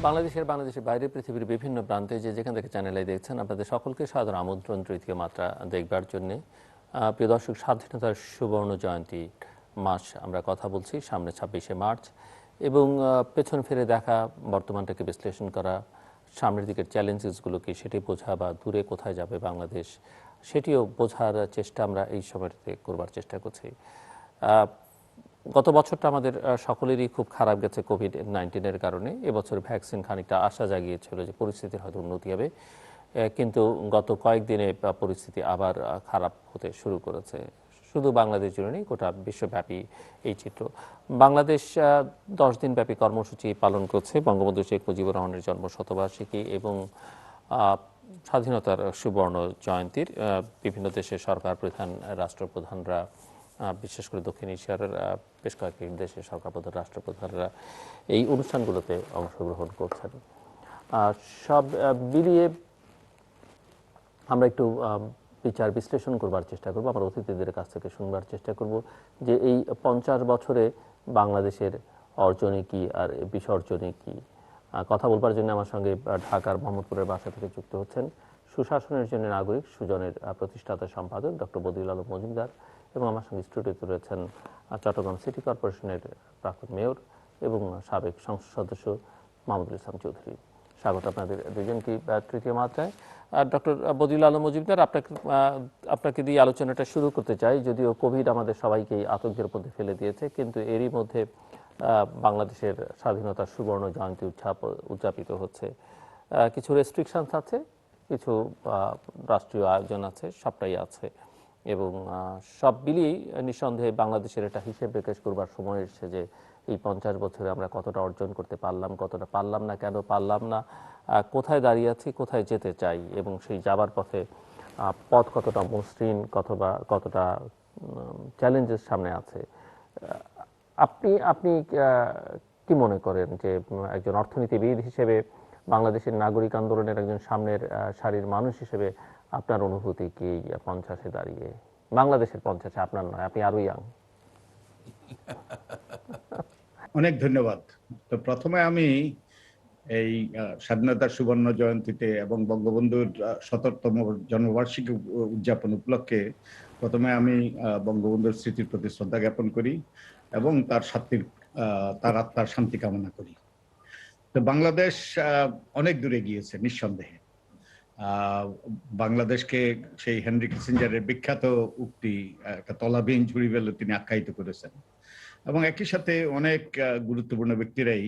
বাংলাদেশের বাইরে পৃথিবীর বিভিন্ন প্রান্তে যেখান থেকে চ্যানেলে দেখছেন আপনাদের সকলকে সাদর আমন্ত্রণ তৃতীয় মাত্রা দেখবার জন্যে। প্রিয় দর্শক, স্বাধীনতার সুবর্ণ জয়ন্তী মাস আমরা কথা বলছি, সামনে 26শে মার্চ, এবং পেছন ফিরে দেখা, বর্তমানটাকে বিশ্লেষণ করা, সামনের দিকের চ্যালেঞ্জেসগুলোকে সেটি বোঝা বা দূরে কোথায় যাবে বাংলাদেশ সেটিও বোঝার চেষ্টা আমরা এই সময়টাতে করবার চেষ্টা করছি। গত বছরটা আমাদের সকলেরই খুব খারাপ গেছে কোভিড-19-এর কারণে। এবছর ভ্যাকসিন খানিকটা আশা জাগিয়েছিল যে পরিস্থিতির হয়তো উন্নতি হবে, কিন্তু গত কয়েকদিনে পরিস্থিতি আবার খারাপ হতে শুরু করেছে। শুধু বাংলাদেশ জুড়ে নেই, গোটা বিশ্বব্যাপী এই চিত্র। বাংলাদেশ 10 দিনব্যাপী কর্মসূচি পালন করছে বঙ্গবন্ধু শেখ মুজিবুর রহমানের জন্ম শতবার্ষিকী এবং স্বাধীনতার সুবর্ণ জয়ন্তীর। বিভিন্ন দেশের সরকার প্রধান, রাষ্ট্রপ্রধানরা, বিশেষ করে দক্ষিণ এশিয়ার বেশ কয়েকটি দেশের সরকারপ্রধান, রাষ্ট্রপ্রধানরা এই অনুষ্ঠানগুলোতে অংশগ্রহণ করছেন। সব মিলিয়ে আমরা একটু বিচার বিশ্লেষণ করবার চেষ্টা করব, আমার অতিথিদের কাছ থেকে শুনবার চেষ্টা করব যে এই 50 বছরে বাংলাদেশের অর্জনে কি আর বিসর্জনে কি। কথা বলবার জন্য আমার সঙ্গে ঢাকার মোহাম্মদপুরের বাসা থেকে যুক্ত হচ্ছেন সুশাসনের জন্য নাগরিক সুজনের প্রতিষ্ঠাতা সম্পাদক ডক্টর বদিউল আলম মজুমদার, এবং আমার সঙ্গে স্টুডিওতে রয়েছেন চট্টগ্রাম সিটি কর্পোরেশনের প্রাক্তন মেয়র এবং সাবেক সংসদ সদস্য মাহমুদুল ইসলাম চৌধুরী। স্বাগত আপনাদের দুজনকেই তৃতীয় মাত্রায়। ডক্টর বদিউল আলম মজুমদার, আপনাকে দিয়ে আলোচনাটা শুরু করতে চাই। যদিও কোভিড আমাদের সবাইকেই আতঙ্কের মধ্যে ফেলে দিয়েছে, কিন্তু এরই মধ্যে বাংলাদেশের স্বাধীনতার সুবর্ণ জয়ন্তী উদযাপিত হচ্ছে। কিছু রেস্ট্রিকশনস আছে, কিছু রাষ্ট্রীয় আয়োজন আছে, সবটাই আছে, এবং সব মিলিয়েই নিঃসন্দেহে বাংলাদেশের একটা হিসেব নিকেশ করবার সময় এসেছে যে এই 50 বছরে আমরা কতটা অর্জন করতে পারলাম, কতটা পারলাম না, কেন পারলাম না, কোথায় দাঁড়িয়ে আছি, কোথায় যেতে চাই, এবং সেই যাবার পথে পথ কতটা মসৃণ, কতটা চ্যালেঞ্জের সামনে আছে। আপনি কি মনে করেন যে একজন অর্থনীতিবিদ হিসেবে, বাংলাদেশের নাগরিক আন্দোলনের একজন সামনের সারির মানুষ হিসেবে আপনার অনুভূতি কি 50-এ দাঁড়িয়ে? বাংলাদেশের 50-এ, আপনার নয়, আপনি আরো ইয়াং। অনেক ধন্যবাদ। তো প্রথমে আমি এই স্বাধীনতার সুবর্ণ জয়ন্তীতে এবং বঙ্গবন্ধুর 70তম জন্মবার্ষিকী উদযাপন উপলক্ষে প্রথমে আমি বঙ্গবন্ধুর স্মৃতির প্রতি শ্রদ্ধা জ্ঞাপন করি এবং তার আত্মার শান্তি কামনা করি। তো বাংলাদেশ অনেক দূরে গিয়েছে নিঃসন্দেহে। বাংলাদেশকে সেই হেনরি কিসিঞ্জারের বিখ্যাত উক্তি একটা তলাবিহীন ঝুড়ি বলে তিনি আখ্যায়িত করেছেন, এবং একই সাথে অনেক গুরুত্বপূর্ণ ব্যক্তিরাই,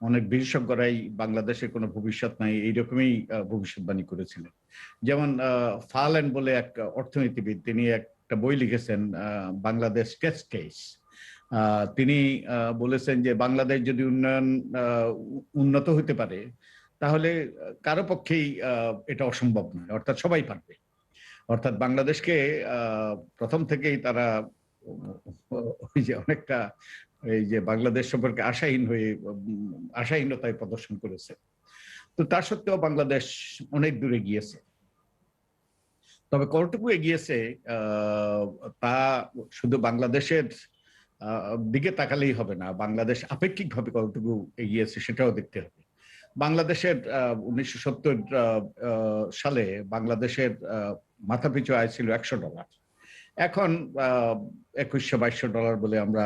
অনেক বিশেষজ্ঞরাই বাংলাদেশের কোনো ভবিষ্যৎ নাই এইরকমই ভবিষ্যৎবাণী করেছিলেন। যেমন ফালেন বলে এক অর্থনীতিবিদ, তিনি একটা বই লিখেছেন বাংলাদেশ টেস্ট কেস। তিনি বলেছেন যে বাংলাদেশ যদি উন্নত হতে পারে তাহলে কারো পক্ষেই এটা অসম্ভব নয়, অর্থাৎ সবাই পারবে। অর্থাৎ বাংলাদেশকে প্রথম থেকেই তারা ওই যে অনেকটা এই যে বাংলাদেশ সম্পর্কে আশাহীনতায় প্রদর্শন করেছে। তো তা সত্ত্বেও বাংলাদেশ অনেক দূরে গিয়েছে। তবে কতটুকু এগিয়েছে তা শুধু বাংলাদেশের দিকে তাকালেই হবে না, বাংলাদেশ আপেক্ষিকভাবে কতটুকু এগিয়েছে সেটাও দেখতে হবে। বাংলাদেশের 1970 সালে বাংলাদেশের মাথাপিছু আয় ছিল $100। এখন $2100-2200 বলে আমরা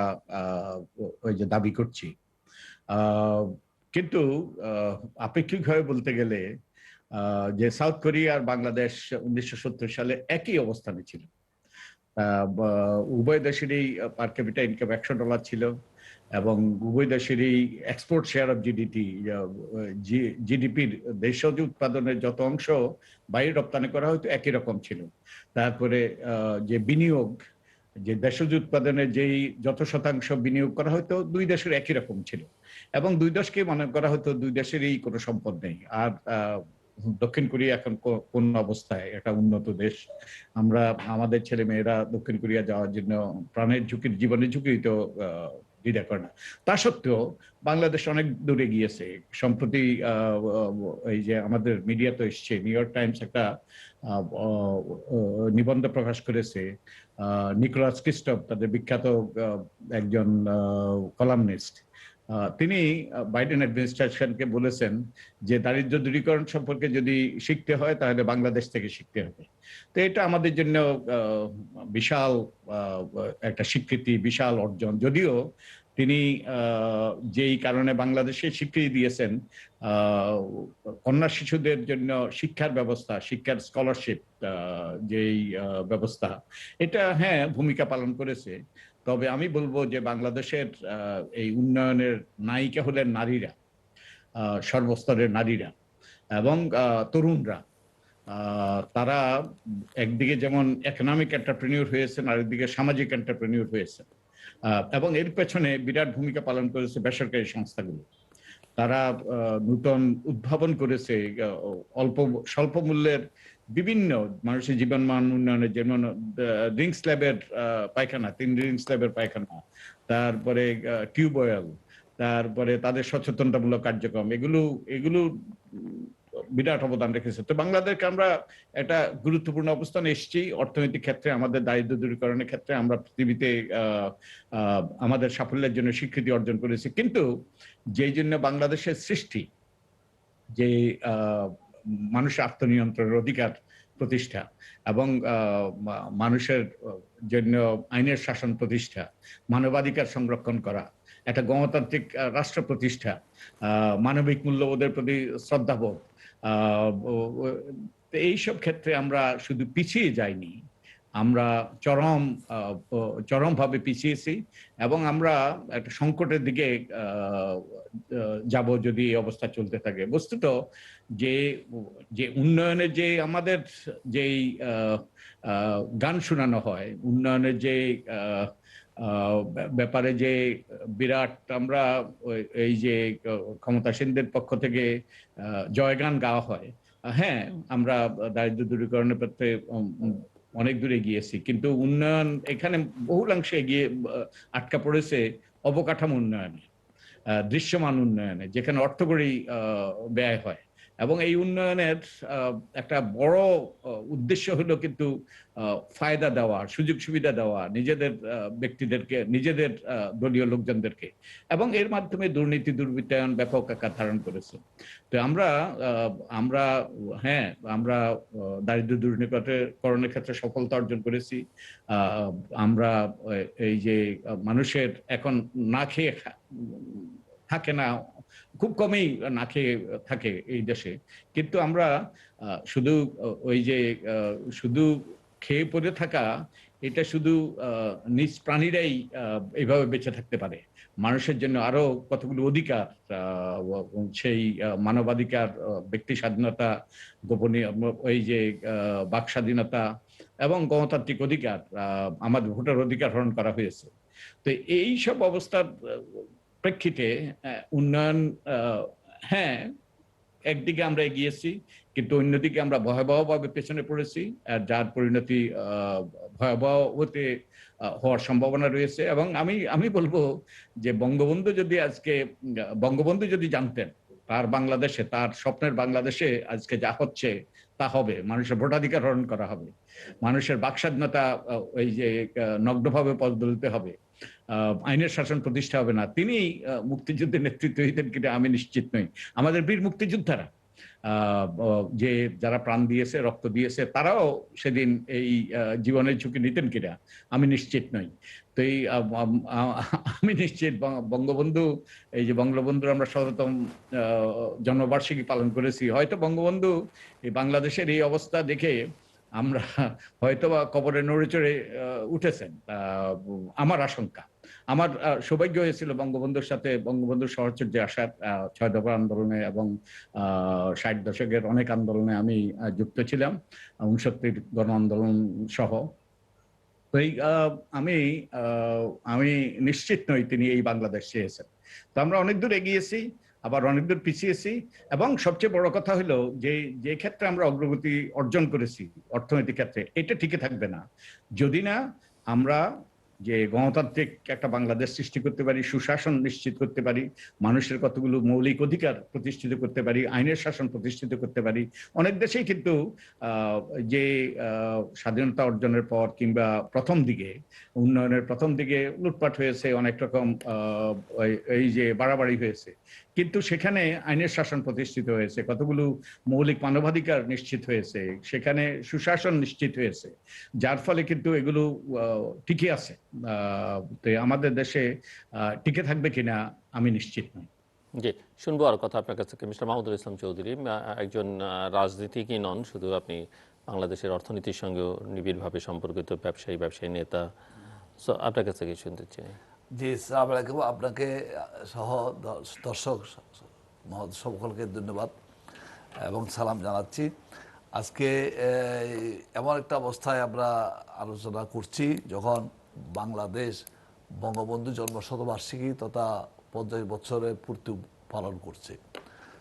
ওই যে দাবি করছি। কিন্তু আপেক্ষিকভাবে বলতে গেলে যে সাউথ কোরিয়া আর বাংলাদেশ 1970 সালে একই অবস্থানে ছিল। উভয় দেশেরই পার ক্যাপিটা ইনকাম $100 ছিল, এবং উভয় দেশেরই এক্সপোর্ট শেয়ার অফ জিডিপির দেশজ উৎপাদনের যত অংশ বাইরে রপ্তানি করা হতো একই রকম ছিল। তারপরে যে বিনিয়োগ, যে দেশজ উৎপাদনের যেই যত শতাংশ বিনিয়োগ করা হতো দুই দেশের একই রকম ছিল, এবং দুই দেশকে মনে করা হতো দুই দেশেরই কোনো সম্পদ নেই। আর দক্ষিণ কোরিয়া এখন কোন অবস্থায়, একটা উন্নত দেশ। আমরা আমাদের ছেলে মেয়েরা দক্ষিণ কোরিয়া যাওয়ার জন্য প্রাণের ঝুঁকি, জীবনের ঝুঁকি তো দ্বিধা করে না। তা সত্ত্বেও বাংলাদেশ অনেক দূরে গিয়েছে। সম্প্রতি এই যে আমাদের মিডিয়া তো এসছে, নিউ ইয়র্ক টাইমস একটা নিবন্ধ প্রকাশ করেছে। নিকোলাস ক্রিস্টফ, তাদের বিখ্যাত একজন কলামনিস্ট, তিনি বাইডেন অ্যাডমিনিস্ট্রেশনকে বলেছেন যে দারিদ্র্য দূরীকরণ সম্পর্কে যদি শিখতে হয় তাহলে বাংলাদেশ থেকে শিখতে হবে। তো এটা আমাদের জন্য বিশাল একটা স্বীকৃতি, বিশাল অর্জন। যদিও তিনি যেই কারণে বাংলাদেশে স্বীকৃতি দিয়েছেন কন্যা শিশুদের জন্য শিক্ষার ব্যবস্থা, শিক্ষার স্কলারশিপ যেই ব্যবস্থা, এটা হ্যাঁ ভূমিকা পালন করেছে। তবে আমি বলবো যে বাংলাদেশের এই উন্নয়নের নায়িকা হলেন নারীরা, সর্বস্তরের নারীরা এবং তরুণরা। তারা একদিকে যেমন ইকোনমিক এন্টারপ্রেনিউর হয়েছেন, আরেকদিকে সামাজিক এন্টারপ্রেনিউর হয়েছেন, এবং এর পেছনে বিরাট ভূমিকা পালন করেছে বেসরকারি সংস্থাগুলো। তারা নূতন উদ্ভাবন করেছে, অল্প স্বল্প মূল্যের বিভিন্ন মানুষের জীবনমান উন্নয়নের, যেমন রিংস ল্যাবের পায়খানা, 3 রিংস ল্যাবের পায়খানা, তারপরে টিউবওয়েল, তারপরে তাদের সচেতনতামূলক কার্যক্রম, এগুলো এগুলো বিরাট অবদান রেখেছে। তো বাংলাদেশকে আমরা একটা গুরুত্বপূর্ণ অবস্থানে এসেছি অর্থনৈতিক ক্ষেত্রে, আমাদের দারিদ্র্য দূরীকরণের ক্ষেত্রে আমরা পৃথিবীতে আমাদের সাফল্যের জন্য স্বীকৃতি অর্জন করেছি। কিন্তু যেই জন্য বাংলাদেশের সৃষ্টি, যে মানুষের আত্মনিয়ন্ত্রণের অধিকার প্রতিষ্ঠা এবং মানুষের জন্য আইনের শাসন প্রতিষ্ঠা, মানবাধিকার সংরক্ষণ করা, একটা গণতান্ত্রিক রাষ্ট্র প্রতিষ্ঠা, মানবিক মূল্যবোধের প্রতি শ্রদ্ধাবোধ, এইসব ক্ষেত্রে আমরা শুধু পিছিয়ে যাইনি, আমরা চরমভাবে পিছিয়েছি এবং আমরা একটা সংকটের দিকে যাব যদি এই অবস্থা চলতে থাকে। বস্তুত যে যে উন্নয়নের যে আমাদের যেই গান শোনানো হয়, উন্নয়নের যে ব্যাপারে যে বিরাট আমরা এই যে ক্ষমতাসীনদের পক্ষ থেকে জয়গান গাওয়া হয়, হ্যাঁ আমরা দারিদ্র্য দূরীকরণের ক্ষেত্রে অনেক দূরে গিয়েছি, কিন্তু উন্নয়ন এখানে বহুলাংশে এগিয়ে আটকা পড়েছে অবকাঠামো উন্নয়নে, দৃশ্যমান উন্নয়নে, যেখানে অর্থকড়ি ব্যয় হয়। এবং এই উন্নয়নের একটা বড় উদ্দেশ্য হলো কিন্তু ফায়দা দেওয়া, সুযোগ সুবিধা দেওয়া নিজেদের ব্যক্তিদেরকে, নিজেদের দলীয় লোকজনদেরকে, এবং এর মাধ্যমে দুর্নীতি দুর্বৃত্তায়ন ব্যাপক আকার ধারণ করেছে। তো আমরা আমরা হ্যাঁ আমরা দারিদ্র্য দূরীকরণের ক্ষেত্রে সফলতা অর্জন করেছি। আমরা এই যে মানুষের এখন না খেয়ে থাকে না, খুব কমই না খেয়ে থাকে এই দেশে, কিন্তু আমরা শুধু ওই যে শুধু খেয়ে পড়ে থাকা, এটা শুধু নিজ প্রাণীরাই এইভাবে বেঁচে থাকতে পারে। মানুষের জন্য আরো কতগুলো অধিকার, সেই মানবাধিকার, ব্যক্তি স্বাধীনতা, গোপনীয় ওই যে বাক স্বাধীনতা এবং গণতান্ত্রিক অধিকার, আমাদের ভোটার অধিকার হরণ করা হয়েছে। তো এই সব অবস্থার প্রেক্ষিতে উন্নয়ন, হ্যাঁ একদিকে আমরা এগিয়েছি, কিন্তু অন্যদিকে আমরা ভয়াবহভাবে পেছনে পড়েছি, যার পরিণতি ভয়াবহ হওয়ার সম্ভাবনা রয়েছে। এবং আমি বলবো যে বঙ্গবন্ধু যদি জানতেন তার বাংলাদেশে, তার স্বপ্নের বাংলাদেশে আজকে যা হচ্ছে তা হবে, মানুষের ভোটাধিকার হরণ করা হবে, মানুষের বাকস্বাধীনতা ওই যে নগ্নভাবে পদদলিত হবে, আইনের শাসন প্রতিষ্ঠা হবে না, তিনি মুক্তিযুদ্ধের নেতৃত্ব দিতেন কিনা আমি নিশ্চিত নই। আমাদের বীর মুক্তিযোদ্ধারা যে যারা প্রাণ দিয়েছে, রক্ত দিয়েছে, তারাও সেদিন এই জীবনের ঝুঁকি নিতেন কিনা আমি নিশ্চিত নই। তো এই আমি নিশ্চিত বঙ্গবন্ধু, এই যে বঙ্গবন্ধুর আমরা ১৭তম জন্মবার্ষিকী পালন করেছি, হয়তো বঙ্গবন্ধু এই বাংলাদেশের এই অবস্থা দেখে আমরা হয়তোবা কবরে নড়ে চড়ে উঠেছেন, আমার আশঙ্কা। আমার সৌভাগ্য হয়েছিল বঙ্গবন্ধুর সাথে, বঙ্গবন্ধুর সহচর্যে আসার, ৬ দফা আন্দোলনে এবং ৬০ দশকের অনেক আন্দোলনে আমি যুক্ত ছিলাম, ৬৯ গণ আন্দোলন সহ। তো আমি নিশ্চিত নই তিনি এই বাংলাদেশ চেয়েছেন। তো আমরা অনেক দূর এগিয়েছি, আবার অনেক দূর পিছিয়েছি, এবং সবচেয়ে বড় কথা হলো যে ক্ষেত্রে আমরা অগ্রগতি অর্জন করেছি অর্থনৈতিক ক্ষেত্রে, এটা টিকে থাকবে না যদি না আমরা যে গণতান্ত্রিক একটা বাংলাদেশ সৃষ্টি করতে পারি, সুশাসন নিশ্চিত করতে পারি, মানুষের কতগুলো মৌলিক অধিকার প্রতিষ্ঠিত করতে পারি, আইনের শাসন প্রতিষ্ঠিত করতে পারি। অনেক দেশেই কিন্তু যে স্বাধীনতা অর্জনের পর কিংবা প্রথম দিকে, উন্নয়নের প্রথম দিকে লুটপাট হয়েছে, অনেক রকম এই যে বাড়াবাড়ি হয়েছে, কিন্তু সেখানে আইনের শাসন প্রতিষ্ঠিত হয়েছে, কতগুলো মৌলিক মানবাধিকার নিশ্চিত হয়েছে, সেখানে সুশাসন নিশ্চিত হয়েছে, যার ফলে কিন্তু এগুলো টিকে আছে। তো আমাদের দেশে টিকে থাকবে কিনা আমি নিশ্চিত নই। জি, শুনবো আর কথা আপনার কাছ থেকে মিস্টার মাহমুদুল ইসলাম চৌধুরী। একজন রাজনীতিকই নন, শুধু আপনি বাংলাদেশের অর্থনীতির সঙ্গেও নিবিড়ভাবে সম্পর্কিত ব্যবসায়ী নেতা। সো আপনার কাছ থেকে শুনতে চাই। জি, আসসালামু আলাইকুম। আপনাকে সহ দর্শক সকলকে ধন্যবাদ এবং সালাম জানাচ্ছি। আজকে এমন একটা অবস্থায় আমরা আলোচনা করছি যখন বাংলাদেশ বঙ্গবন্ধু জন্ম শতবার্ষিকী তথা 50 বছরের পূর্তি পালন করছে।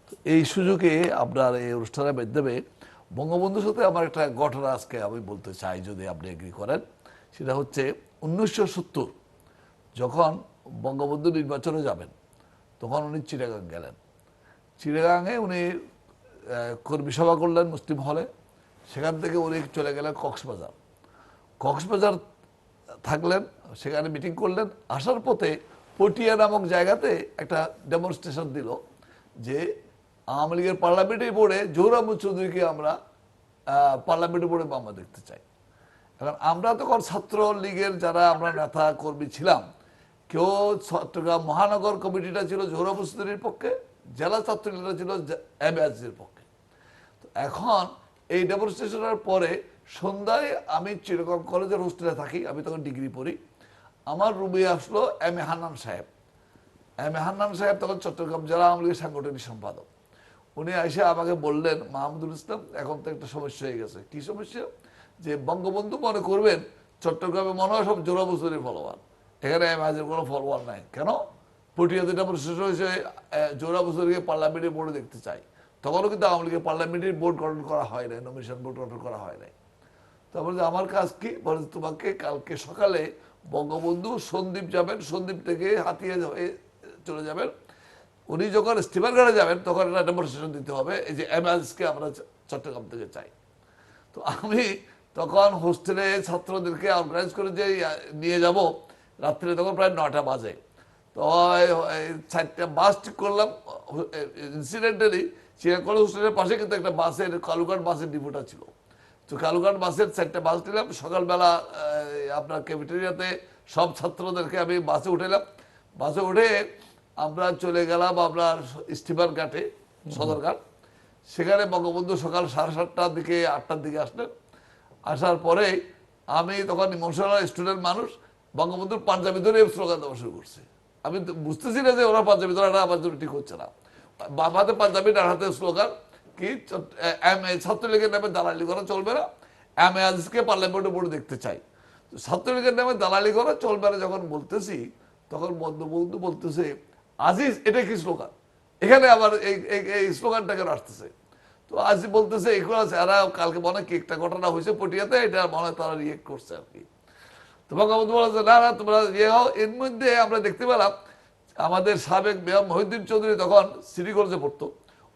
তো এই সুযোগে আপনার এই অনুষ্ঠানের মাধ্যমে বঙ্গবন্ধুর সাথে আমার একটা ঘটনা আজকে আমি বলতে চাই, যদি আপনি এগ্রি করেন। সেটা হচ্ছে 1970 যখন বঙ্গবন্ধু নির্বাচনে যাবেন, তখন উনি চিটাগাং গেলেন। চিটাগাংয়ে উনি কর্মী সভা করলেন মুসলিম হলে। সেখান থেকে উনি চলে গেলেন কক্সবাজার থাকলেন, সেখানে মিটিং করলেন। আসার পথে পটিয়া নামক জায়গাতে একটা ডেমনস্ট্রেশন দিল যে আওয়ামী লীগের পার্লামেন্টারি বোর্ডে জহুর আহমদ চৌধুরীকে আমরা পার্লামেন্টারি বোর্ডে মামলা দেখতে চাই। এখন আমরা তখন ছাত্র লীগের যারা আমরা নেতা কর্মী ছিলাম, কেউ চট্টগ্রাম মহানগর কমিটিটা ছিল জহুর আহমদ চৌধুরীর পক্ষে, জেলা ছাত্রলীগটা ছিল এম এ আজিজের পক্ষে। তো এখন এই ডেমনস্ট্রেশনের পরে সন্ধ্যায় আমি চিটাগং কলেজের হোস্টেলে থাকি, আমি তখন ডিগ্রি পড়ি। আমার রুমে আসলো এম এ হান্নান সাহেব তখন চট্টগ্রাম জেলা আওয়ামী লীগের সাংগঠনিক সম্পাদক। উনি এসে আমাকে বললেন, মাহমুদুল ইসলাম, এখন তো একটা সমস্যা হয়ে গেছে। কি সমস্যা? যে বঙ্গবন্ধু মনে করবেন চট্টগ্রামে মনে হয় সব জোড়া বছরের ফলোয়ার, এখানে এম হাজির কোনো ফলোয়ার নাই। কেন? পটিয়াতে শেষ হয়েছে, জোড়া বছরকে পার্লামেন্টারি বোর্ডে দেখতে চাই। তখনও কিন্তু আওয়ামী লীগের পার্লামেন্টারি বোর্ড গঠন করা হয় নাই, নমিনেশন বোর্ড গঠন করা হয় নাই। তারপরে আমার কাজ কি বলে, তোমাকে কালকে সকালে বঙ্গবন্ধু সন্দ্বীপ যাবেন, সন্দ্বীপ থেকে হাতিয়া হয়ে চলে যাবেন। উনি যখন স্টিমার ঘাটে যাবেন তখন একটা ডেমনস্ট্রেশন দিতে হবে, এই যে এমএসকে আমরা চট্টগ্রাম থেকে চাই। তো আমি তখন হোস্টেলে ছাত্রদেরকে অর্গানাইজ করে যে নিয়ে যাব, রাত্রে তখন প্রায় 9টা বাজে। তো 4টা বাস ঠিক করলাম। ইনসিডেন্টালি চিড়িয়াখানা হোস্টেলের পাশে কিন্তু একটা বাসের কালুঘাট বাসের ডিপোটা ছিল। তো কালুঘাট বাসের 4টা বাস নিলাম। সকালবেলা আপনার ক্যাফেটেরিয়াতে সব ছাত্রদেরকে আমি বাসে উঠেলাম। বাসে উঠে আমরা চলে গেলাম আপনার স্টিমার ঘাটে, সদরঘাট। সেখানে বঙ্গবন্ধু সকাল 7:30টার দিকে 8টার দিকে আসলেন। আসার পরে আমি তখন ইমোশনাল স্টুডেন্ট মানুষ, বঙ্গবন্ধুর পাঞ্জাবি ধরে স্লোগান দেওয়া শুরু করছে। আমি বুঝতেছি না যে ওরা পাঞ্জাবি ধরাটা আমার জন্য ঠিক হচ্ছে না। বাম হাতে পাঞ্জাবি, ডান হাতে স্লোগান কি, ছাত্রলীগের নামে দালালি করা চলবে না, এম এ আজিজকে পার্লামেন্টে বোর্ডে দেখতে চাই। ছাত্রলীগের নামে দালালি করা চলবে না যখন বলতেছি, তখন বঙ্গবন্ধু বলতেছে, আজিজ এটা কি স্লোগান? এখানে আবার এই স্লোগানটা কেন আসতেছে? তো আজিজ বলতেছে, এগুলো এরা কালকে মনে হয় কি একটা ঘটনা হয়েছে পটিয়াতে, এটা মনে হয় তারা রিয়েক্ট করছে আর কি। তো বঙ্গবন্ধু বলেছে, না না তোমরা ইয়ে হও। এর মধ্যে আমরা দেখতে পেলাম আমাদের সাবেক মেয়র মহিউদ্দিন চৌধুরী তখন সিটি কলেজে পড়তো,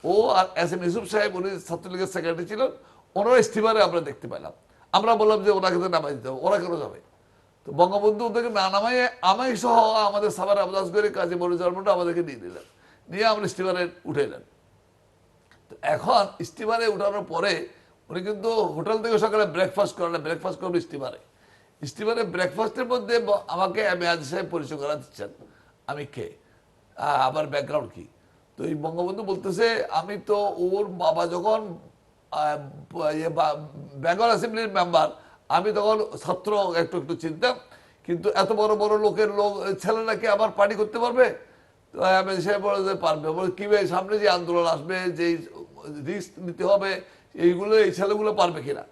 ও আর এস এম ইউসুফ সাহেব, উনি ছাত্রলীগের সেক্রেটারি ছিলেন, ওনারা স্টিমারে আমরা দেখতে পেলাম। আমরা বললাম যে ওনাকে তো নামাই দিতে হবে, ওরা কেন যাবে? তো বঙ্গবন্ধু ওদেরকে না নামাই আমি সহ আমাদের সাবার আবদাস করে কাজী মরিজারমোটা আমাদেরকে নিয়ে নিলেন, নিয়ে আমরা স্টিমারে উঠে এলেন। তো এখন স্টিমারে উঠানোর পরে উনি কিন্তু হোটেল থেকে সকালে ব্রেকফাস্ট করেন, ব্রেকফাস্ট করবেন স্টিমারে ব্রেকফাস্টের মধ্যে আমাকে এম এ আজিজ সাহেব পরিচয় করা দিচ্ছেন, আমি কে, আমার ব্যাকগ্রাউন্ড কি। তো এই বঙ্গবন্ধু বলতেছে, আমি তো ওর বাবা যখন বেঙ্গল অ্যাসেম্বলির মেম্বার, আমি তখন ছাত্র একটু একটু চিনতাম, কিন্তু এত বড় বড় লোকের ছেলেরা কি আবার পার্টি করতে পারবে? তো আমি সে বলে যে পারবে। বলে কীভাবে, সামনে যে আন্দোলন আসবে, যে রিস্ক নিতে হবে, এইগুলো এই ছেলেগুলো পারবে কিনা?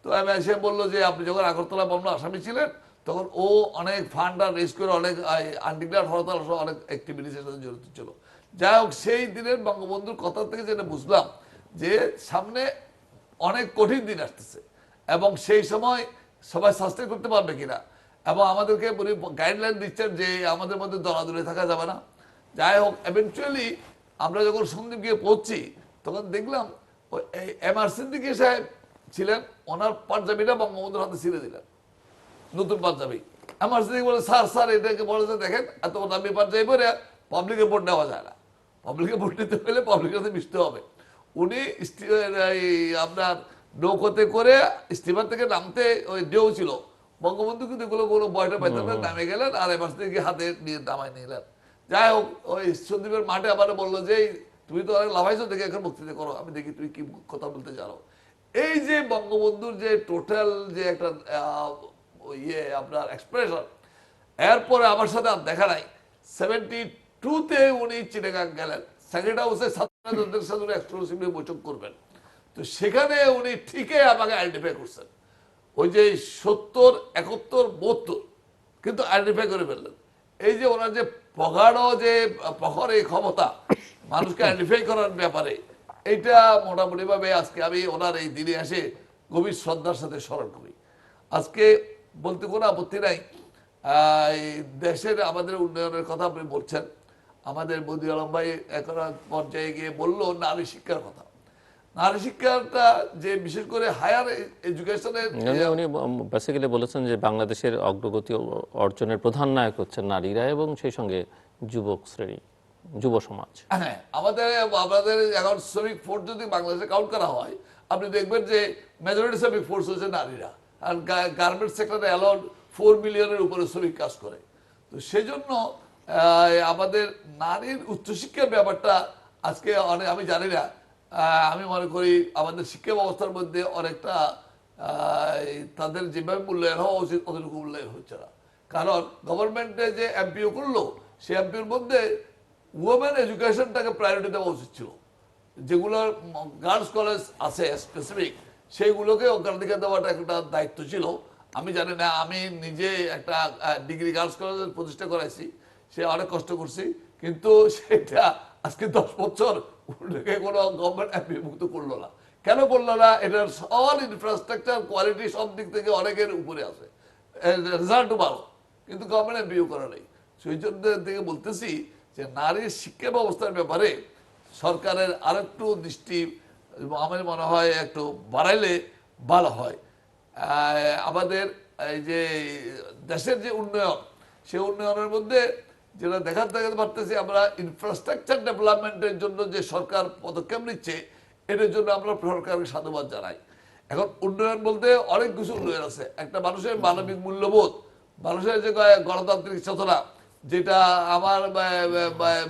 তো আমি এসে বললো যে আপনি যখন আগরতলা মামলা আসামি ছিলেন, তখন ও অনেক ফান্ড আর রেজ করে অনেক আনডিক্লেয়ার্ড হরতাল সহ অনেক অ্যাক্টিভিটিসের সাথে জড়িত ছিল। যাই হোক, সেই দিনের বঙ্গবন্ধুর কথা থেকে যেটা বুঝলাম যে সামনে অনেক কঠিন দিন আসতেছে এবং সেই সময় সবাই সাস্টেন করতে পারবে কিনা। এবং আমাদেরকে উনি গাইডলাইন দিচ্ছেন যে আমাদের মধ্যে দলাদলি থাকা যাবে না। যাই হোক, এভেনচুয়ালি আমরা যখন সন্দীপ গিয়ে পৌঁছি তখন দেখলাম ওই এমআর সিদ্দিকী সাহেব ছিলেন, ওনার পাঞ্জাবিটা বঙ্গবন্ধুর হাতে ছিঁড়ে দিলেন, নতুন পাঞ্জাবি। আমার সিদ্দিকী বলে, স্যার স্যার এটাকে বলেছে দেখেন, এত দামি পাঞ্জাবি পরে পাবলিকের ভোট নেওয়া যায় না, পাবলিকের ভোট নিতে হলে পাবলিকের সাথে মিশতে হবে। উনি আপনার নৌকোতে করে স্টিমার থেকে নামতে ওই ঢেউ ছিল, বঙ্গবন্ধু কিন্তু এগুলো কোনো বয়টা পাইতেন না, নামে গেলেন আর এবার থেকে হাতে নিয়ে নামাই নিলেন। যাই হোক, ওই সন্দীপের মাঠে আবার বললো যে তুমি তো অনেক লাভাইছো, দেখে এখন বক্তৃতা করো, আমি দেখি তুমি কি কথা বলতে জানো। এই যে বঙ্গবন্ধুর যে টোটাল যে একটা আপনার এক্সপ্রেশন, এরপরে আমার সাথে আর দেখা নাই। 72-তে উনি চিটাগাং গেলেন, সেকেন্ড হাউসে ছাত্রদের সাথে এক্সক্লুসিভলি বৈঠক করবেন। তো সেখানে উনি ঠিকই আমাকে আইডেন্টিফাই করছেন, ওই যে 70, 71, 72 কিন্তু আইডেন্টিফাই করে ফেললেন। এই যে ওনার যে প্রখর এই ক্ষমতা মানুষকে আইডেন্টিফাই করার ব্যাপারে, এইটা মোটামুটি ভাবে আজকে আমি ওনার এই দিনে এসে গভীর শ্রদ্ধার সাথে স্মরণ করি। আজকে বলতে কোনো আপত্তি নাই, দেশের আমাদের উন্নয়নের কথা আপনি বলছেন, আমাদের বদিউল আলম ভাই এখন পর্যায়ে গিয়ে বললো নারী শিক্ষার কথা। নারী শিক্ষাটা যে বিশেষ করে হায়ার এডুকেশনের, উনি বেসিক্যালি বলেছেন যে বাংলাদেশের অগ্রগতি অর্জনের প্রধান নায়ক হচ্ছেন নারীরা এবং সেই সঙ্গে যুবক শ্রেণী, যুব সমাজ। হ্যাঁ, আমাদের এখন শ্রমিক ফোর্স যদি বাংলাদেশে কাউন্ট করা হয়, আপনি দেখবেন যে মেজরিটি শ্রমিক ফোর্স হচ্ছে নারীরা। আর গার্মেন্টস সেক্টরে অ্যালাউড 4 মিলিয়নের উপরে শ্রমিক কাজ করে। তো সেই জন্য আমাদের নারীর উচ্চশিক্ষার ব্যাপারটা আজকে অনেক, আমি জানি না, আমি মনে করি আমাদের শিক্ষা ব্যবস্থার মধ্যে অনেকটা তাদের যেভাবে মূল্যায়ন হওয়া উচিত অতটুকু মূল্যায়ন হচ্ছে না। কারণ গভর্নমেন্টে যে এমপিও করলো, সেই এমপিওর মধ্যে ওমেন এডুকেশনটাকে প্রায়োরিটি দেওয়া উচিত ছিল। যেগুলো গার্লস কলেজ আছে স্পেসিফিক, সেইগুলোকে অগ্রাধিকার দেওয়াটা একটা দায়িত্ব ছিল। আমি জানি না, আমি নিজে একটা ডিগ্রি গার্লস কলেজের প্রতিষ্ঠা করাইছি, সে অনেক কষ্ট করছি, কিন্তু সেটা আজকে 10 বছর কোনো গভর্নমেন্ট মুক্ত করলো না। কেন করলো না? এটার সব ইনফ্রাস্ট্রাকচার কোয়ালিটি সব দিক থেকে অনেকের উপরে আছে, রেজাল্টও ভালো, কিন্তু গভর্নমেন্ট এমপিও করা নেই। সেই জন্য থেকে বলতেছি যে নারীর শিক্ষা ব্যবস্থার ব্যাপারে সরকারের আরেকটু দৃষ্টি আমার মনে হয় একটু বাড়াইলে ভালো হয়। আমাদের এই যে দেশের যে উন্নয়ন, সেই উন্নয়নের মধ্যে যেটা দেখাতে পারতেছি, আমরা ইনফ্রাস্ট্রাকচার ডেভেলপমেন্টের জন্য যে সরকার পদক্ষেপ নিচ্ছে, এটার জন্য আমরা সরকারকে সাধুবাদ জানাই। এখন উন্নয়ন বলতে অনেক কিছু উন্নয়ন আছে। একটা মানুষের মানবিক মূল্যবোধ, মানুষের যে গণতান্ত্রিক চেতনা, যেটা আমার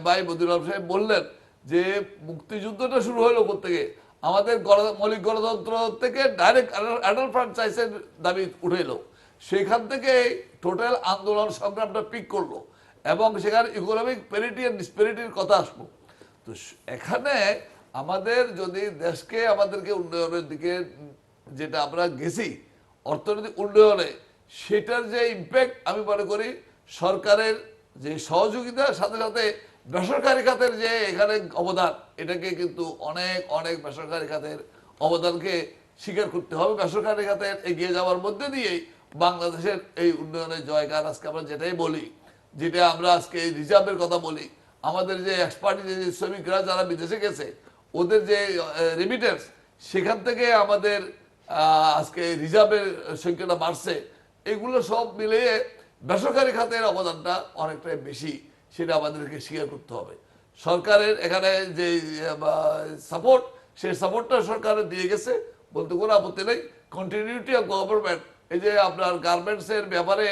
ভাই বদিউল আলম সাহেব বললেন যে মুক্তিযুদ্ধটা শুরু হলো থেকে আমাদের মৌলিক গণতন্ত্র থেকে ডাইরেক্ট অ্যাডাল্ট ফ্র্যাঞ্চাইজের দাবি উঠে এলো, সেখান থেকে টোটাল আন্দোলন সংগ্রামটা পিক করলো এবং সেখানে ইকোনমিক প্যারিটি এন্ড ডিসপ্যারিটির কথা আসবো। তো এখানে আমাদের যদি দেশকে আমাদেরকে উন্নয়নের দিকে যেটা আমরা গেছি অর্থনৈতিক উন্নয়নে, সেটার যে ইম্প্যাক্ট আমি মনে করি সরকারের যে সহযোগিতার সাথে সাথে বেসরকারি খাতের যে এখানে অবদান, এটাকে কিন্তু অনেক অনেক বেসরকারি খাতের অবদানকে স্বীকার করতে হবে। বেসরকারি খাতের এগিয়ে যাওয়ার মধ্যে দিয়েই বাংলাদেশের এই উন্নয়নের জয়গান আজকে আমরা যেটাই বলি, যেটা আমরা আজকে এই রিজার্ভের কথা বলি, আমাদের যে এক্সপার্টি যে শ্রমিকরা যারা বিদেশে গেছে ওদের যে রেমিটেন্স, সেখান থেকে আমাদের আজকে রিজার্ভের সংখ্যাটা বাড়ছে। এগুলো সব মিলিয়ে বেসরকারি খাতের অবদানটা অনেকটাই বেশি, সেটা আমাদেরকে স্বীকার করতে হবে। সরকারের এখানে যে সাপোর্ট, সেই সাপোর্টটা সরকারের দিয়ে গেছে, বলতে কোনো আপত্তি নেই। কন্টিনিউটি অফ গভর্নমেন্ট, এই যে আপনার গার্মেন্টসের ব্যাপারে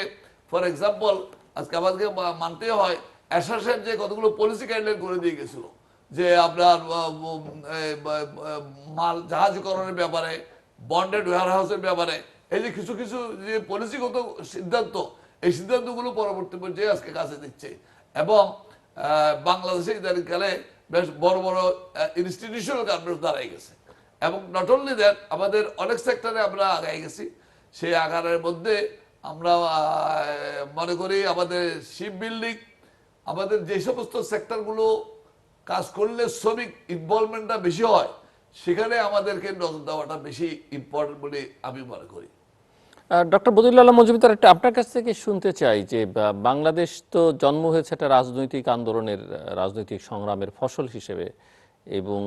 ফর এক্সাম্পল আজকে আমাদেরকে মানতে হয়, অ্যাসোসিয়েশন যে কতগুলো পলিসি গাইডলাইন করে দিয়ে গেছিল, যে আপনার মাল জাহাজীকরণের ব্যাপারে, বন্ডেড ওয়্যার হাউসের ব্যাপারে, এই যে কিছু কিছু যে পলিসিগত সিদ্ধান্ত, এই সিদ্ধান্তগুলো পরবর্তী পর্যায়ে আজকে কাছে দিচ্ছে। এবং বাংলাদেশে ইদানিংকালে বেশ বড় বড় ইনস্টিটিউশনাল গার্মেন্টস দাঁড়াই গেছে। এবং নট অনলি দ্যাট, আমাদের অনেক সেক্টরে আমরা আগাই গেছি। সেই আগারের মধ্যে আমরা মনে করি আমাদের শিপ বিল্ডিং, আমাদের যে সমস্ত সেক্টরগুলো কাজ করলে শ্রমিক ইনভলভমেন্টটা বেশি হয়, সেখানে আমাদেরকে নজর দেওয়াটা বেশি ইম্পর্টেন্ট বলে আমি মনে করি। ডক্টর বদিউল আলম মজুমদার, একটা আপনার কাছ থেকে শুনতে চাই যে বাংলাদেশ তো জন্ম হয়েছে একটা রাজনৈতিক আন্দোলনের, রাজনৈতিক সংগ্রামের ফসল হিসেবে, এবং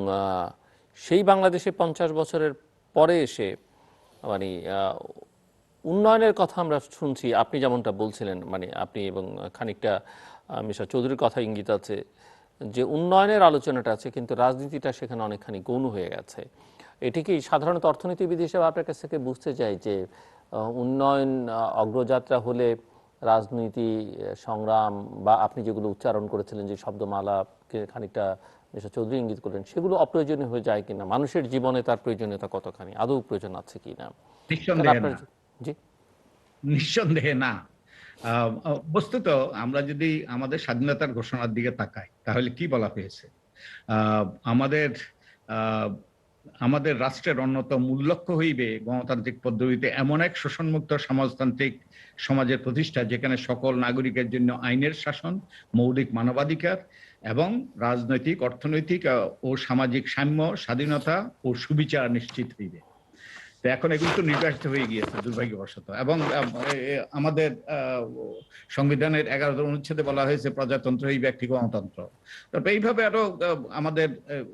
সেই বাংলাদেশে 50 বছরের পরে এসে মানে উন্নয়নের কথা আমরা শুনছি। আপনি যেমনটা বলছিলেন, মানে আপনি এবং খানিকটা মিস্টার চৌধুরীর কথা ইঙ্গিত আছে যে উন্নয়নের আলোচনাটা আছে, কিন্তু রাজনীতিটা সেখানে অনেকখানি গৌণ হয়ে গেছে। এটিকেই সাধারণত অর্থনীতিবিদ হিসেবে আপনার কাছ থেকে বুঝতে চাই যে উন্নয়ন অগ্রযাত্রা হলে রাজনীতি সংগ্রাম বা আপনি যেগুলো উচ্চারণ করেছিলেন যে শব্দমালাকে খানিকটা মিস্টার চৌধুরী ইঙ্গিত করলেন, সেগুলো অপ্রয়োজনীয় হয়ে যায় কিনা, মানুষের জীবনে তার প্রয়োজনীয়তা কতখানি, আদৌ প্রয়োজন আছে কিনা? নিঃসন্দেহে আপনার না, জি। নিঃসন্দেহে না। বস্তুত আমরা যদি আমাদের স্বাধীনতার ঘোষণার দিকে তাকাই তাহলে কি বলা হয়েছে? আহ, আমাদের আহ, আমাদের রাষ্ট্রের অন্যতম মূল লক্ষ্য হইবে গণতান্ত্রিক পদ্ধতিতে এমন এক শোষণমুক্ত সমাজতান্ত্রিক সমাজের প্রতিষ্ঠা, যেখানে সকল নাগরিকের জন্য আইনের শাসন, মৌলিক মানবাধিকার এবং রাজনৈতিক, অর্থনৈতিক ও সামাজিক সাম্য, স্বাধীনতা ও সুবিচার নিশ্চিত হইবে। তো এখন এগুলো তো নির্বাচিত হয়ে গিয়েছে দুর্ভাগ্যবশত। এবং আমাদের সংবিধানের 11 অনুচ্ছেদে বলা হয়েছে প্রজাতন্ত্র এই ব্যক্তি গণতন্ত্র। তারপর এইভাবে আরো আমাদের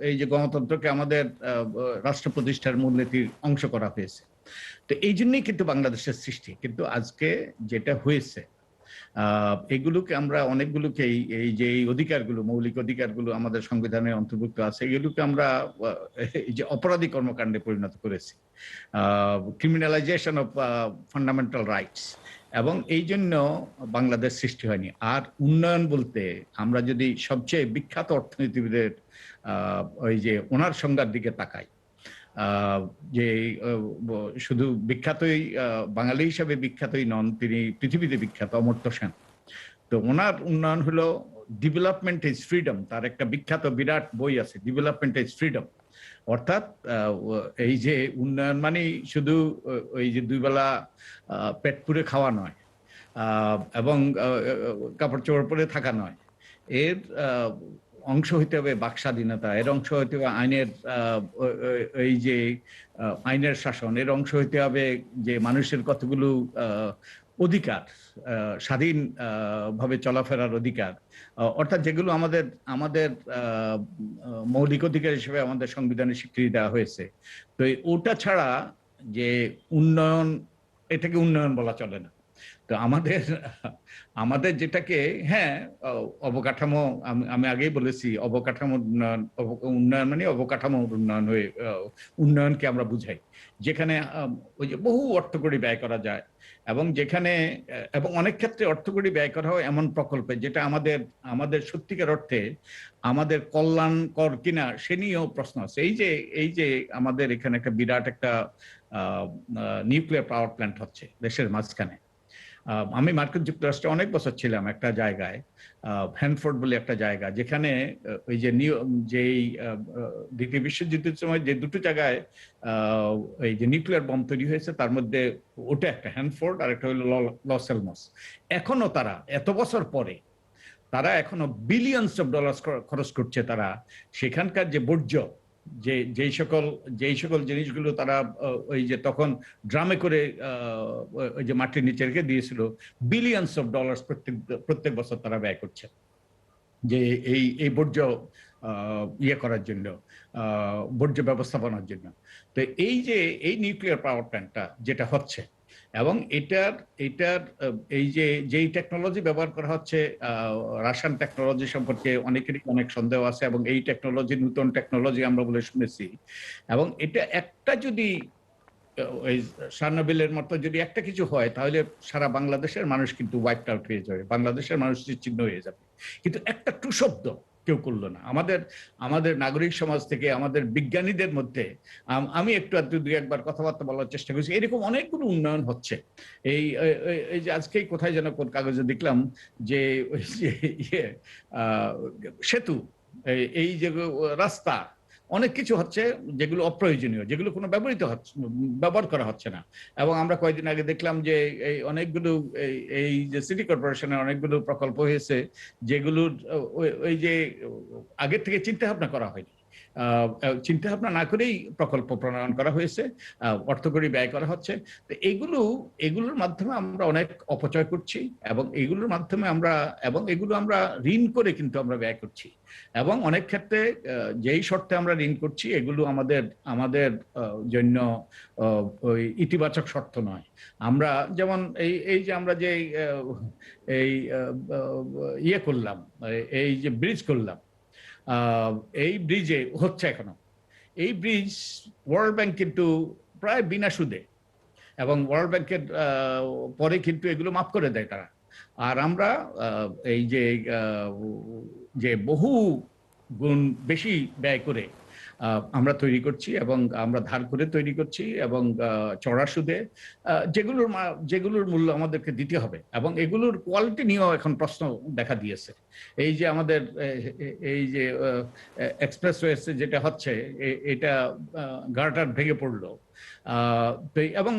এই যে গণতন্ত্রকে আমাদের রাষ্ট্র প্রতিষ্ঠার মূলনীতির অংশ করা হয়েছে। তো এই জন্যই কিন্তু বাংলাদেশের সৃষ্টি। কিন্তু আজকে যেটা হয়েছে, এগুলোকে আমরা অনেকগুলোকেই এই যে এই অধিকারগুলো, মৌলিক অধিকারগুলো আমাদের সংবিধানে অন্তর্ভুক্ত আছে, এগুলোকে আমরা এই যে অপরাধী কর্মকাণ্ডে পরিণত করেছি, ক্রিমিনালাইজেশন অফ ফান্ডামেন্টাল রাইটস। এবং এই জন্য বাংলাদেশ সৃষ্টি হয়নি। আর উন্নয়ন বলতে আমরা যদি সবচেয়ে বিখ্যাত অর্থনীতিবিদের ওই যে ওনার সংজ্ঞার দিকে তাকাই, যে শুধু বিখ্যাতই বাঙালি হিসাবে বিখ্যাতই নন, তিনি পৃথিবীতে বিখ্যাত, অমর্ত্য সেন। তো ওনার উন্নয়ন হলো ডেভেলপমেন্ট ইজ ফ্রিডম। তার একটা বিখ্যাত বিরাট বই আছে, ডেভেলপমেন্ট ইজ ফ্রিডম। অর্থাৎ এই যে উন্নয়ন মানে শুধু ওই যে দুই বেলা পেট পুরে খাওয়া নয়, এবং কাপড় চোপড় পরে থাকা নয়। এর অংশ হইতে হবে বাক স্বাধীনতা, এর অংশ হইতে হবে আইনের এই যে আইনের শাসন, এর অংশ হইতে হবে যে মানুষের কতগুলো অধিকার, স্বাধীন ভাবে চলাফেরার অধিকার, অর্থাৎ যেগুলো আমাদের আমাদের মৌলিক অধিকার হিসেবে আমাদের সংবিধানে স্বীকৃতি দেওয়া হয়েছে। তো ওটা ছাড়া যে উন্নয়ন, এটাকে উন্নয়ন বলা চলে না। তো আমাদের আমাদের যেটাকে, হ্যাঁ, অবকাঠামো, আমি আগেই বলেছি অবকাঠামো উন্নয়ন, উন্নয়ন মানে অবকাঠামো উন্নয়ন হয়ে উন্নয়নকে আমরা বুঝাই, যেখানে ওই যে বহু অর্থকড়ি ব্যয় করা যায়, এবং যেখানে এবং অনেক ক্ষেত্রে অর্থকড়ি ব্যয় করা হয় এমন প্রকল্পে যেটা আমাদের আমাদের সত্যিকার অর্থে আমাদের কল্যাণকর কিনা সে নিয়েও প্রশ্ন আছে। এই যে আমাদের এখানে একটা বিরাট একটা নিউক্লিয়ার পাওয়ার প্ল্যান্ট হচ্ছে দেশের মাঝখানে। আমি মার্কিন যুক্তরাষ্ট্রে অনেক বছর ছিলাম একটা জায়গায়, হ্যানফোর্ড বলে একটা জায়গা, যেখানে ওই যে যেই দ্বিতীয় বিশ্বযুদ্ধের সময় যে দুটো জায়গায় এই যে নিউক্লিয়ার বম তৈরি হয়েছে, তার মধ্যে ওটা একটা হ্যানফোর্ড আর একটা হলো লস এলমস। এখনো তারা এত বছর পরে তারা এখনো বিলিয়নস অফ ডলার খরচ করছে তারা সেখানকার যে বর্জ্য, যেই সকল জিনিসগুলো তারা ওই যে তখন ড্রামে করে ওই যে মাটির নিচে রেখে দিয়েছিল, বিলিয়নস অফ ডলার প্রত্যেক বছর তারা ব্যয় করছে যে এই বর্জ্য ইয়ে করার জন্য, বর্জ্য ব্যবস্থাপনার জন্য। তো এই যে এই নিউক্লিয়ার পাওয়ার প্ল্যান্টটা যেটা হচ্ছে, এবং এটার এই যে যেই টেকনোলজি ব্যবহার করা হচ্ছে, রাশিয়ান টেকনোলজি সম্পর্কে অনেকেরই অনেক সন্দেহ আছে, এবং এই টেকনোলজি নতুন টেকনোলজি আমরা বলে শুনেছি। এবং এটা একটা যদি ওই সার্নোবিলের মতো যদি একটা কিছু হয়, তাহলে সারা বাংলাদেশের মানুষ কিন্তু ওয়াইপড আউট হয়ে যাবে, বাংলাদেশের মানুষ চিহ্ন হয়ে যাবে। কিন্তু একটা টু শব্দ কেউ করলো না আমাদের আমাদের নাগরিক সমাজ থেকে, আমাদের বিজ্ঞানীদের মধ্যে। আমি একটু দুই একবার কথাবার্তা বলার চেষ্টা করছি, এরকম অনেকগুলো উন্নয়ন হচ্ছে। এই এই যে আজকেই কোথায় যেন কোন কাগজে দেখলাম যে ওই যে সেতু, এই যে রাস্তা, অনেক কিছু হচ্ছে যেগুলো অপ্রয়োজনীয়, যেগুলো কোনো ব্যবহার করা হচ্ছে না। এবং আমরা কয়েকদিন আগে দেখলাম যে এই অনেকগুলো এই যে সিটি কর্পোরেশনের অনেকগুলো প্রকল্প হয়েছে যেগুলোর ওই যে আগের থেকে চিন্তা ভাবনা করা হয়নি। চিন্তা ভাবনা না করেই প্রকল্প প্রণয়ন করা হয়েছে, অর্থকড়ি ব্যয় করা হচ্ছে। তো এগুলোর মাধ্যমে আমরা অনেক অপচয় করছি, এবং এগুলোর মাধ্যমে এগুলো আমরা ঋণ করে কিন্তু আমরা ব্যয় করছি, এবং অনেক ক্ষেত্রে যেই শর্তে আমরা ঋণ করছি এগুলো আমাদের জন্য ওই ইতিবাচক শর্ত নয়। আমরা যেমন এই যে আমরা যে এই ইয়ে করলাম, এই যে ব্রিজ করলাম, এই ব্রিজে হচ্ছে এখনো, এই ব্রিজ ওয়ার্ল্ড ব্যাংক কিন্তু প্রায় বিনা সুদে, এবং ওয়ার্ল্ড ব্যাংকের পরে কিন্তু এগুলো মাফ করে দেয় তারা। আর আমরা এই যে বহু গুণ বেশি ব্যয় করে আমরা তৈরি করছি, এবং আমরা ধার করে তৈরি করছি, এবং চড়া সুদে, যেগুলোর মূল্য আমাদেরকে দিতে হবে, এবং এগুলোর কোয়ালিটি নিয়েও এখন প্রশ্ন দেখা দিয়েছে। এই যে আমাদের এই যে এক্সপ্রেসওয়ে যেটা হচ্ছে, এটা গার্টার ভেঙে পড়লো, এবং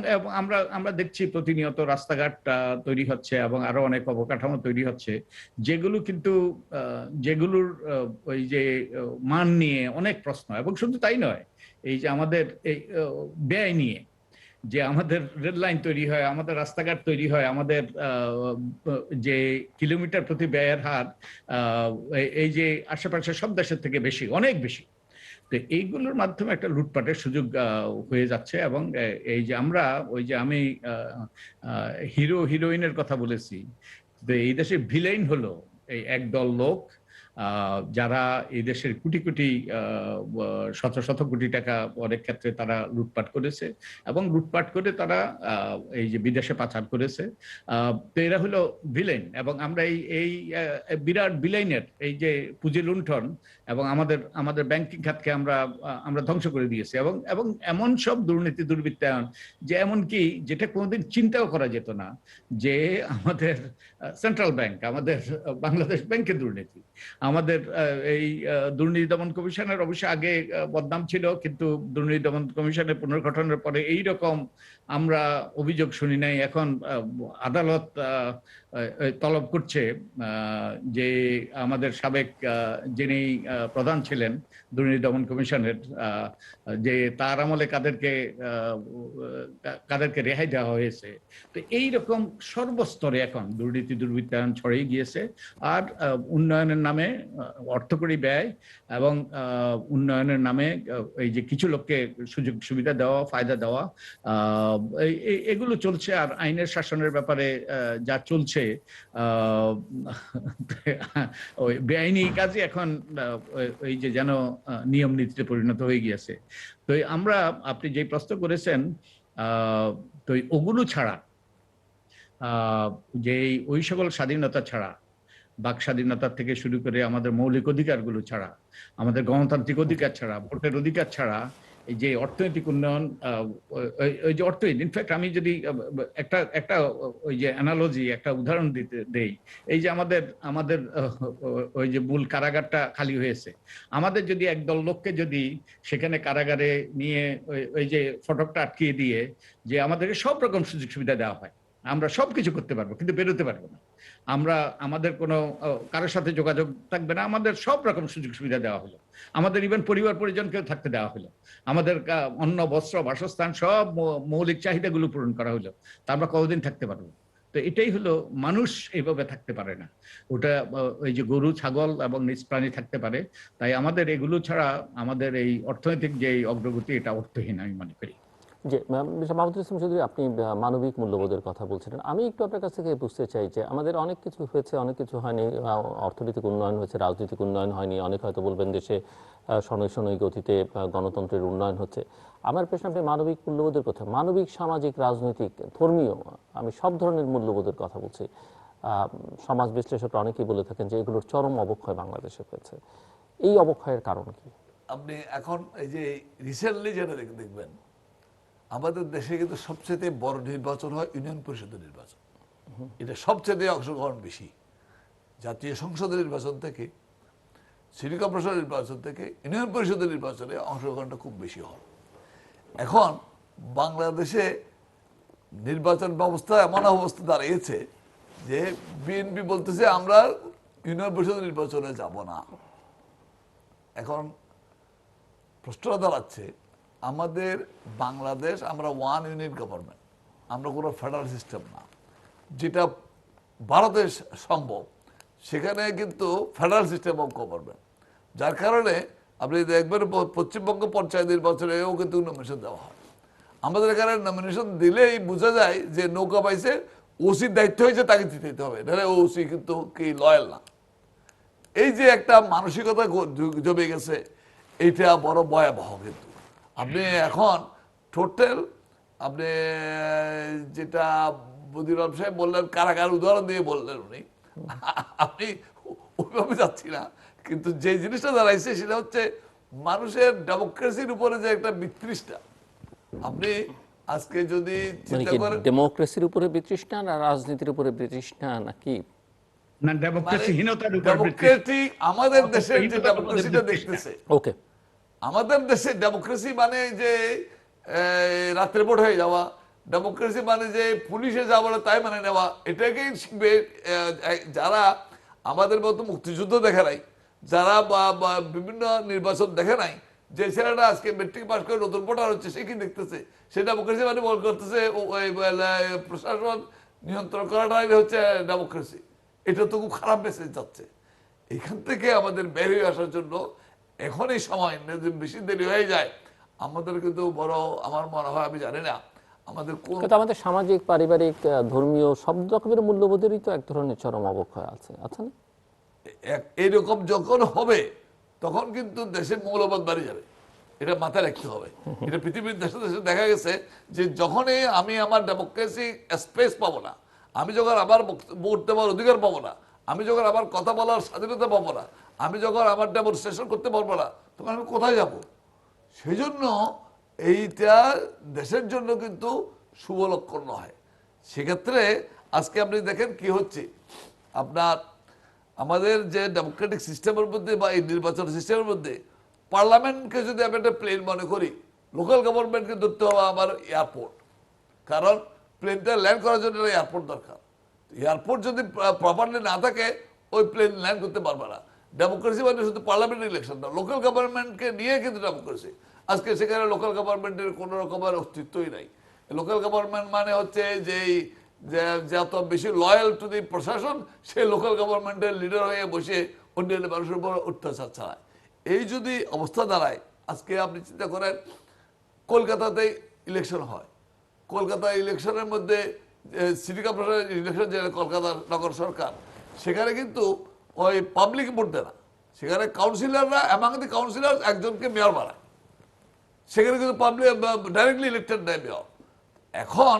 আমরা দেখছি প্রতিনিয়ত রাস্তাঘাট তৈরি হচ্ছে, এবং আরো অনেক অবকাঠামো তৈরি হচ্ছে, যেগুলোর ওই যে মান নিয়ে অনেক প্রশ্ন। এবং শুধু তাই নয়, এই যে আমাদের এই ব্যয় নিয়ে, যে আমাদের রেল লাইন তৈরি হয়, আমাদের রাস্তাঘাট তৈরি হয়, আমাদের যে কিলোমিটার প্রতি ব্যয়ের হার এই যে আশেপাশে সব দেশের থেকে বেশি, অনেক বেশি। তো এইগুলোর মাধ্যমে একটা লুটপাটের সুযোগ হয়ে যাচ্ছে। এবং এই যে আমরা আমি হিরো হিরোইনের কথা বলেছি, তো এই দেশে ভিলেন হলো এই একদল লোক, যারা এই দেশের কোটি কোটি শত শত কোটি টাকা অনেক ক্ষেত্রে তারা লুটপাট করেছে, এবং লুটপাট করে তারা এই যে বিদেশে পাচার করেছে। তো এরা হলো ভিলেন, এবং আমরা এই বিরাট ভিলেনের এই যে পুঁজি লুণ্ঠন, এবং আমাদের ব্যাংকিং খাতকে আমরা ধ্বংস করে দিয়েছি, এবং এমন সব দুর্নীতি দুর্বৃত্তায়ন, যে এমনকি যেটা কোনোদিন চিন্তাও করা যেত না, যে আমাদের সেন্ট্রাল ব্যাংক, আমাদের বাংলাদেশ ব্যাংকের দুর্নীতি, আমাদের এই দুর্নীতি দমন কমিশনের অবশ্য আগে বদনাম ছিল, কিন্তু দুর্নীতি দমন কমিশনের পুনর্গঠনের পরে এই রকম আমরা অভিযোগ শুনি নাই। এখন আদালত তলব করছে যে আমাদের সাবেক যিনি প্রধান ছিলেন দুর্নীতি দমন কমিশনের, যে তার আমলে কাদেরকে রেহাই দেওয়া হয়েছে। তো এইরকম সর্বস্তরে এখন দুর্নীতি দুর্বৃত্তায়ন ছড়িয়ে গিয়েছে। আর উন্নয়নের নামে অর্থকড়ি ব্যয়, এবং উন্নয়নের নামে এই যে কিছু লোককে সুযোগ সুবিধা দেওয়া, ফায়দা দেওয়া, এগুলো চলছে। আর আইনের শাসনের ব্যাপারে যা চলছে, ওই বেআইনি কাজে এখন ওই যে যেন নিয়ম নীতিতে পরিণত হয়ে গিয়েছে। তো আপনি যে প্রশ্ন করেছেন, তো ওগুলো ছাড়া, যে ওই সকল স্বাধীনতা ছাড়া, বাক স্বাধীনতা থেকে শুরু করে আমাদের মৌলিক অধিকারগুলো ছাড়া, আমাদের গণতান্ত্রিক অধিকার ছাড়া, ভোটের অধিকার ছাড়া, এই যে অর্থনৈতিক উন্নয়ন, ওই যে ইনফ্যাক্ট আমি যদি একটা ওই যে অ্যানালজি, একটা উদাহরণ দেই, এই যে আমাদের ওই যে মূল কারাগারটা খালি হয়েছে, আমাদের যদি একদল লোককে যদি সেখানে কারাগারে নিয়ে ওই যে ফটকটা আটকিয়ে দিয়ে, যে আমাদেরকে সব রকম সুযোগ সুবিধা দেওয়া হয়, আমরা সবকিছু করতে পারবো, কিন্তু বেরোতে পারবো না, আমাদের কোনো কারোর সাথে যোগাযোগ থাকবে না, আমাদের সব রকম সুযোগ সুবিধা দেওয়া হলো, আমাদের ইভেন পরিবার পরিজনকেও থাকতে দেওয়া হলো, আমাদের অন্ন বস্ত্র বাসস্থান সব মৌলিক চাহিদাগুলো পূরণ করা হলো, তা আমরা কতদিন থাকতে পারবো? তো এটাই হলো, মানুষ এইভাবে থাকতে পারে না, ওটা ওই যে গরু ছাগল এবং নিজ প্রাণী থাকতে পারে। তাই আমাদের এগুলো ছাড়া আমাদের এই অর্থনৈতিক যে অগ্রগতি, এটা অর্থহীন আমি মনে করি। যে মাহমুদুল ইসলাম চৌধুরী, আপনি মানবিক মূল্যবোধের কথা বলছিলেন, আমি একটু আপনার কাছ থেকে বুঝতে চাই যে আমাদের অনেক কিছু হয়েছে, অনেক কিছু হয়নি, অর্থনৈতিক উন্নয়ন হয়েছে, রাজনৈতিক উন্নয়ন হয়নি, অনেক হয়তো বলবেন দেশে শনৈ শনৈ গতিতে গণতন্ত্রের উন্নয়ন হচ্ছে। আমার প্রশ্ন, আপনি মানবিক মূল্যবোধের কথা, মানবিক, সামাজিক, রাজনৈতিক, ধর্মীয়, আমি সব ধরনের মূল্যবোধের কথা বলছি। সমাজ বিশ্লেষকরা অনেকেই বলে থাকেন যে এগুলোর চরম অবক্ষয় বাংলাদেশে হয়েছে। এই অবক্ষয়ের কারণ কি? আপনি এখন এই যে রিসেন্টলি যেটা দেখবেন, আমাদের দেশে কিন্তু সবচেয়ে বড় নির্বাচন হয় ইউনিয়ন পরিষদের নির্বাচন। এটা সবচেয়ে অংশগ্রহণ বেশি। জাতীয় সংসদের নির্বাচন থেকে, সিটি কর্পোরেশন নির্বাচন থেকে ইউনিয়ন পরিষদের নির্বাচনে অংশগ্রহণটা খুব বেশি হয়। এখন বাংলাদেশে নির্বাচন ব্যবস্থা এমন অবস্থা দাঁড়িয়েছে যে বিএনপি বলতেছে আমরা ইউনিয়ন পরিষদের নির্বাচনে যাব না। এখন প্রশ্নটা দাঁড়াচ্ছে আমাদের বাংলাদেশ, আমরা ওয়ান ইউনিট গভর্নমেন্ট, আমরা কোনো ফেডারেল সিস্টেম না, যেটা ভারতে সম্ভব, সেখানে কিন্তু ফেডারেল সিস্টেম অফ গভর্নমেন্ট, যার কারণে আপনি দেখবেন পশ্চিমবঙ্গ পঞ্চায়েত নির্বাচনেও কিন্তু নমিনেশন দেওয়া হয়। আমাদের এখানে নমিনেশন দিলেই বোঝা যায় যে নৌকা পাইছে, ওসির দায়িত্ব হয়েছে তাকে জিতে হবে, নাহলে ওসি কিন্তু কি লয়াল না। এই যে একটা মানসিকতা জমে গেছে, এইটা বড় ভয়াবহ। কিন্তু আপনি এখন টোটাল আপনি যেটা বদিরাম সাহেব বললেন, কারাগার উদাহরণ দিয়ে বললেন উনি, আমি ওইভাবে যাচ্ছি না, কিন্তু যে জিনিসটা দাঁড়াইছে সেটা হচ্ছে মানুষের ডেমোক্রেসির উপরে যে একটা বিতৃষ্ণা। আপনি আজকে যদি মানে চিন্তা কি করেন, ডেমোক্রেসির উপরে বিতৃষ্ণা না রাজনীতির উপরে বিতৃষ্ণা নাকি? না, ডেমোক্রেসিহীনতার উপর ডেমোক্রেসি আমাদের দেশের যে ডেমোক্রেসিটা দেখতেছে, ওকে, আমাদের দেশে ডেমোক্রেসি মানে যে রাত্রে ভোট হয়ে যাওয়া, ডেমোক্রেসি মানে যে পুলিশে যা বলে তাই মানে নেওয়া, এটাকেই শিখবে যারা আমাদের মতো মুক্তিযুদ্ধ দেখে নাই, যারা বিভিন্ন নির্বাচন দেখে নাই। যে ছেলেটা আজকে মেট্রিক পাস করে নতুন ভোটার হচ্ছে, সে কি দেখতেছে? সে ডেমোক্রেসি মানে বল করতেছে প্রশাসন নিয়ন্ত্রণ করাটাই হচ্ছে ডেমোক্রেসি। এটা তো খুব খারাপ মেসেজ যাচ্ছে। এখান থেকে আমাদের বের হয়ে আসার জন্য এখন এই সময় বেশি দেরি হয়ে যায়, আমাদের কিন্তু বড়, আমার মনে হয়, আমি জানি না আমাদের কোন, কিন্তু আমাদের সামাজিক, পারিবারিক, ধর্মীয় সব রকমের মূল্যবোধেরই তো এক ধরনের চরম অবক্ষয় আছে না? এইরকম যখন হবে তখন কিন্তু দেশের মৌলবাদ বাড়ি যাবে, এটা মাথায় রাখতে হবে। এটা পৃথিবীর দেশে দেশে দেখা গেছে যে যখনই আমি আমার ডেমোক্রেসি স্পেস পাবো না, আমি যখন আবার ভোট দেওয়ার অধিকার পাবো না, আমি যখন আবার কথা বলার স্বাধীনতা পাবো না, আমি যখন আমার ডেমনস্ট্রেশন করতে পারবো না, তখন আমি কোথায় যাব? সেই জন্য এইটা দেশের জন্য কিন্তু শুভ লক্ষণ নয়। সেক্ষেত্রে আজকে আপনি দেখেন কি হচ্ছে, আপনার আমাদের যে ডেমোক্রেটিক সিস্টেমের মধ্যে বা এই নির্বাচন সিস্টেমের মধ্যে পার্লামেন্টকে যদি আমি একটা প্লেন মনে করি, লোকাল গভর্নমেন্টকে ধরতে হবে আমার এয়ারপোর্ট, কারণ প্লেনটা ল্যান্ড করার জন্য এয়ারপোর্ট দরকার। এয়ারপোর্ট যদি প্রপারলি না থাকে, ওই প্লেন ল্যান্ড করতে পারবে না। ডেমোক্রেসি মানে শুধু পার্লামেন্ট ইলেকশন না, লোকাল গভর্নমেন্টকে নিয়ে কিন্তু ডেমোক্রেসি। আজকে সেখানে লোকাল গভর্নমেন্টের কোনো রকমের অস্তিত্বই নাই। লোকাল গভর্নমেন্ট মানে হচ্ছে যে যত বেশি লয়াল টু দি প্রশাসন, সে লোকাল গভর্নমেন্টের লিডার হয়ে বসে অন্যান্য মানুষের উপর অত্যাচার চালায়। এই যদি অবস্থা দাঁড়ায়, আজকে আপনি চিন্তা করেন কলকাতাতে ইলেকশন হয়, কলকাতা ইলেকশনের মধ্যে সিটি কর্পোরেশন ইলেকশন যে কলকাতা নগর সরকার, সেখানে কিন্তু ওই পাবলিক ভোট দেয় না, সেখানে কাউন্সিলররা অ্যামাং দি কাউন্সিলর একজনকে মেয়র বানায়, সেখানে কিন্তু পাবলিক ডাইরেক্টলি ইলেক্টেড নেয় মেয়র। এখন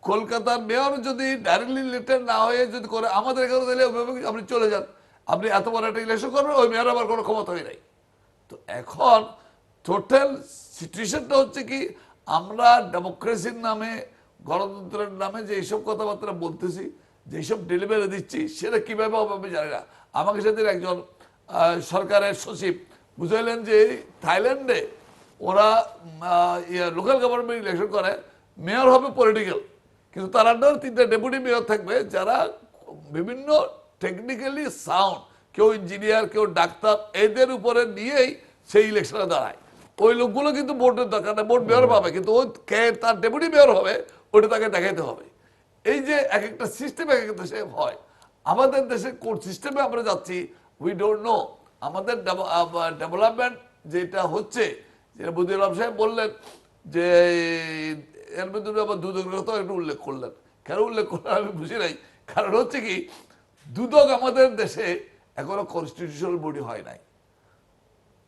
কলকাতার মেয়র যদি ডাইরেক্টলি ইলেক্টেড না হয়ে যদি করে, আমাদের এখানে দিলে আপনি চলে যান, আপনি এত বড় একটা ইলেকশন করবেন, ওই মেয়র আবার কোনো ক্ষমতাই নাই। তো এখন টোটাল সিচুয়েশনটা হচ্ছে কি, আমরা ডেমোক্রেসির নামে, গণতন্ত্রের নামে যে এইসব কথাবার্তা বলতেছি, যেসব ডেলিভারি দিচ্ছি, সেটা কীভাবে হবে আমি জানি না। আমাকে সেদিন একজন সরকারের সচিব বুঝাইলেন যে থাইল্যান্ডে ওরা লোকাল গভর্নমেন্ট ইলেকশন করে, মেয়র হবে পলিটিক্যাল, কিন্তু তার আন্ডারে 3টা ডেপুটি মেয়র থাকবে যারা বিভিন্ন টেকনিক্যালি সাউন্ড, কেউ ইঞ্জিনিয়ার, কেউ ডাক্তার, এদের উপরে নিয়েই সেই ইলেকশনে দাঁড়ায়। ওই লোকগুলো কিন্তু ভোটের দরকার নেই, ভোট মেয়র পাবে, কিন্তু ওই কে তার ডেপুটি মেয়র হবে ওটা তাকে দেখাইতে হবে। এই যে এক একটা সিস্টেম এক একটা দেশে হয়, আমাদের দেশে কোন সিস্টেমে আমরা যাচ্ছি উই ডোন্ট নো। আমাদের ডেভেলপমেন্ট যেটা হচ্ছে, যেটা বদিউল সাহেব বললেন যে এর মধ্যে আবার দুদকের কথা একটু উল্লেখ করলেন, কেন উল্লেখ করলেন আমি বুঝি নাই। কারণ হচ্ছে কি, দুদক আমাদের দেশে এখনো কনস্টিটিউশনাল বডি হয় নাই।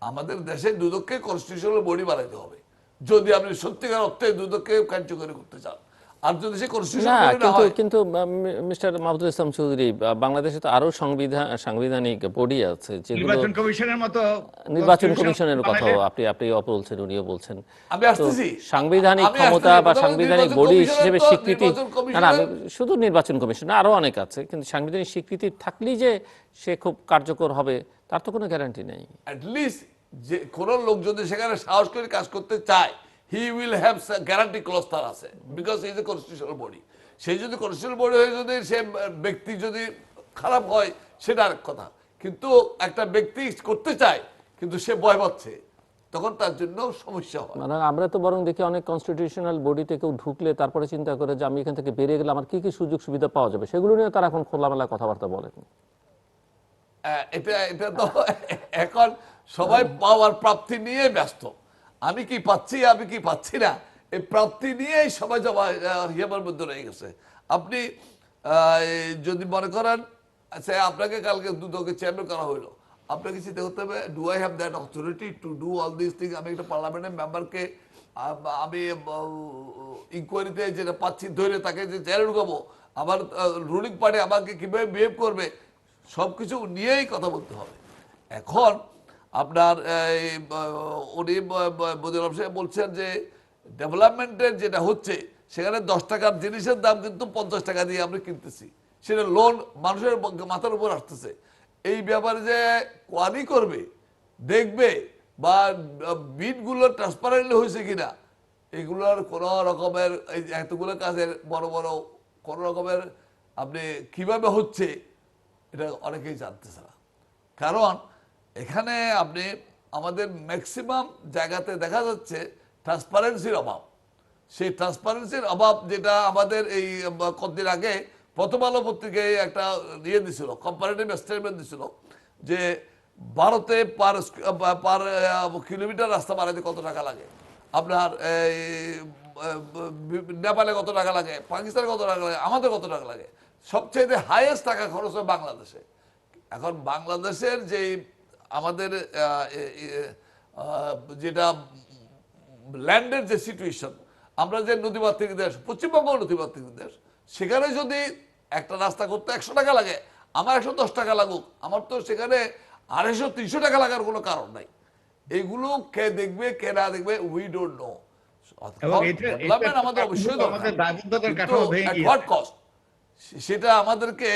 আমাদের দেশে দুদককে কনস্টিটিউশনাল বডি বানাইতে হবে যদি আপনি সত্যিকার অর্থে দুদককে কার্যকরী করতে চান। আর যদি সে কনস্টিটিউশনাল বডি না হয়, কিন্তু মিস্টার মাহমুদুল ইসলাম চৌধুরী, বাংলাদেশে তো আরো সাংবিধানিক বডি আছে যেগুলো নির্বাচন কমিশনের মতো, নির্বাচন কমিশনের কথাও আপনিও বলছেন, উনিও বলছেন। আমি আসতেছি সাংবিধানিক ক্ষমতা বা সাংবিধানিক বডি হিসেবে স্বীকৃতি, না আমি শুধু নির্বাচন কমিশন না, আরো অনেক আছে, কিন্তু সাংবিধানিক স্বীকৃতি থাকলেই যে সে খুব কার্যকর হবে তার তো কোনো গ্যারান্টি নেই। অ্যাটলিস্ট যে কোনো লোক যদি সেখানে সাহস করে কাজ করতে চায়, he will have guarantee clause তার আছে, because is a constitutional body. সেই যদি কনস্টিটিউশনাল বডি হয়ে যদি সে ব্যক্তি যদি খারাপ হয় সেটা আরেক কথা, কিন্তু একটা ব্যক্তি করতে চায় কিন্তু সে ভয় পাচ্ছে, তখন তার জন্য সমস্যা হয়। মানে আমরা তো বরং দেখি অনেক কনস্টিটিউশনাল বডিতে কেউ ঢুকলে তারপরে চিন্তা করে যে আমি এখান থেকে বেরিয়ে গেলে আমার কি কি সুযোগ সুবিধা পাওয়া যাবে, সেগুলো নিয়ে তারা এখন খোলামেলা কথাবার্তা বলেন। এটা এটা তো এখন সবাই পাওয়ার প্রাপ্তি নিয়ে ব্যস্ত। আমি কি পাচ্ছি আমি কি পাচ্ছি না, এই প্রাপ্তি নিয়েই সবাই হিয়াবার মধ্যে রয়ে গেছে। আপনি যদি মনে করেন আচ্ছা আপনাকে কালকে দুদকে চেয়ারম্যান করা হইলো, আপনাকে চিন্তা করতে হবে do I have that authority to do all this thing. আমি একটা পার্লামেন্টের মেম্বারকে আমি ইনকোয়ারিতে যেটা পাচ্ছি ধরে তাকে যে চেয়ারে ঢুকাবো, আমার রুলিং পার্টি আমাকে কিভাবে বিহেভ করবে, সব কিছু নিয়েই কথা বলতে হবে। এখন আপনার উনি বদিউল আলম সাহেব বলছেন যে ডেভেলপমেন্টের যেটা হচ্ছে সেখানে 10 টাকার জিনিসের দাম কিন্তু 50 টাকা দিয়ে আমরা কিনতেছি, সেটা লোন মানুষের মাথার উপর আসতেছে। এই ব্যাপারে যে কোয়ারি করবে, দেখবে বা বিটগুলো ট্রান্সপারেন্টলি হয়েছে কিনা, এগুলোর কোনো রকমের এই এতগুলো কাজের বড় বড় কোনো রকমের আপনি কিভাবে হচ্ছে এটা অনেকেই জানতেছে না। কারণ এখানে আপনি আমাদের ম্যাক্সিমাম জায়গাতে দেখা যাচ্ছে ট্রান্সপারেন্সির অভাব। সেই ট্রান্সপারেন্সির অভাব যেটা আমাদের এই কতদিন আগে প্রথম আলো পত্রিকায় একটা ইয়ে দিছিল, কম্পারেটিভ স্টেটমেন্ট দিছিল যে ভারতে পার কিলোমিটার রাস্তা বানাইতে কত টাকা লাগে, আপনার নেপালে কত টাকা লাগে, পাকিস্তানে কত টাকা লাগে, আমাদের কত টাকা লাগে। সবচেয়ে হাইয়েস্ট টাকা খরচ হয় বাংলাদেশে। এখন বাংলাদেশের যে আমাদের যেটা ল্যান্ডের যে সিচুয়েশন, আমরা যে নদীমাতৃক দেশ, পশ্চিমবঙ্গ নদীমাতৃক দেশ, সেখানে যদি একটা রাস্তা করতে 100 টাকা লাগে, আমার 110 টাকা লাগুক, আমার তো সেখানে 250-300 টাকা লাগার কোনো কারণ নাই। এগুলো কে দেখবে কে না দেখবে উই ডোন্ট নো। আমাদের অবশ্যই দরকার, সেটা আমাদেরকে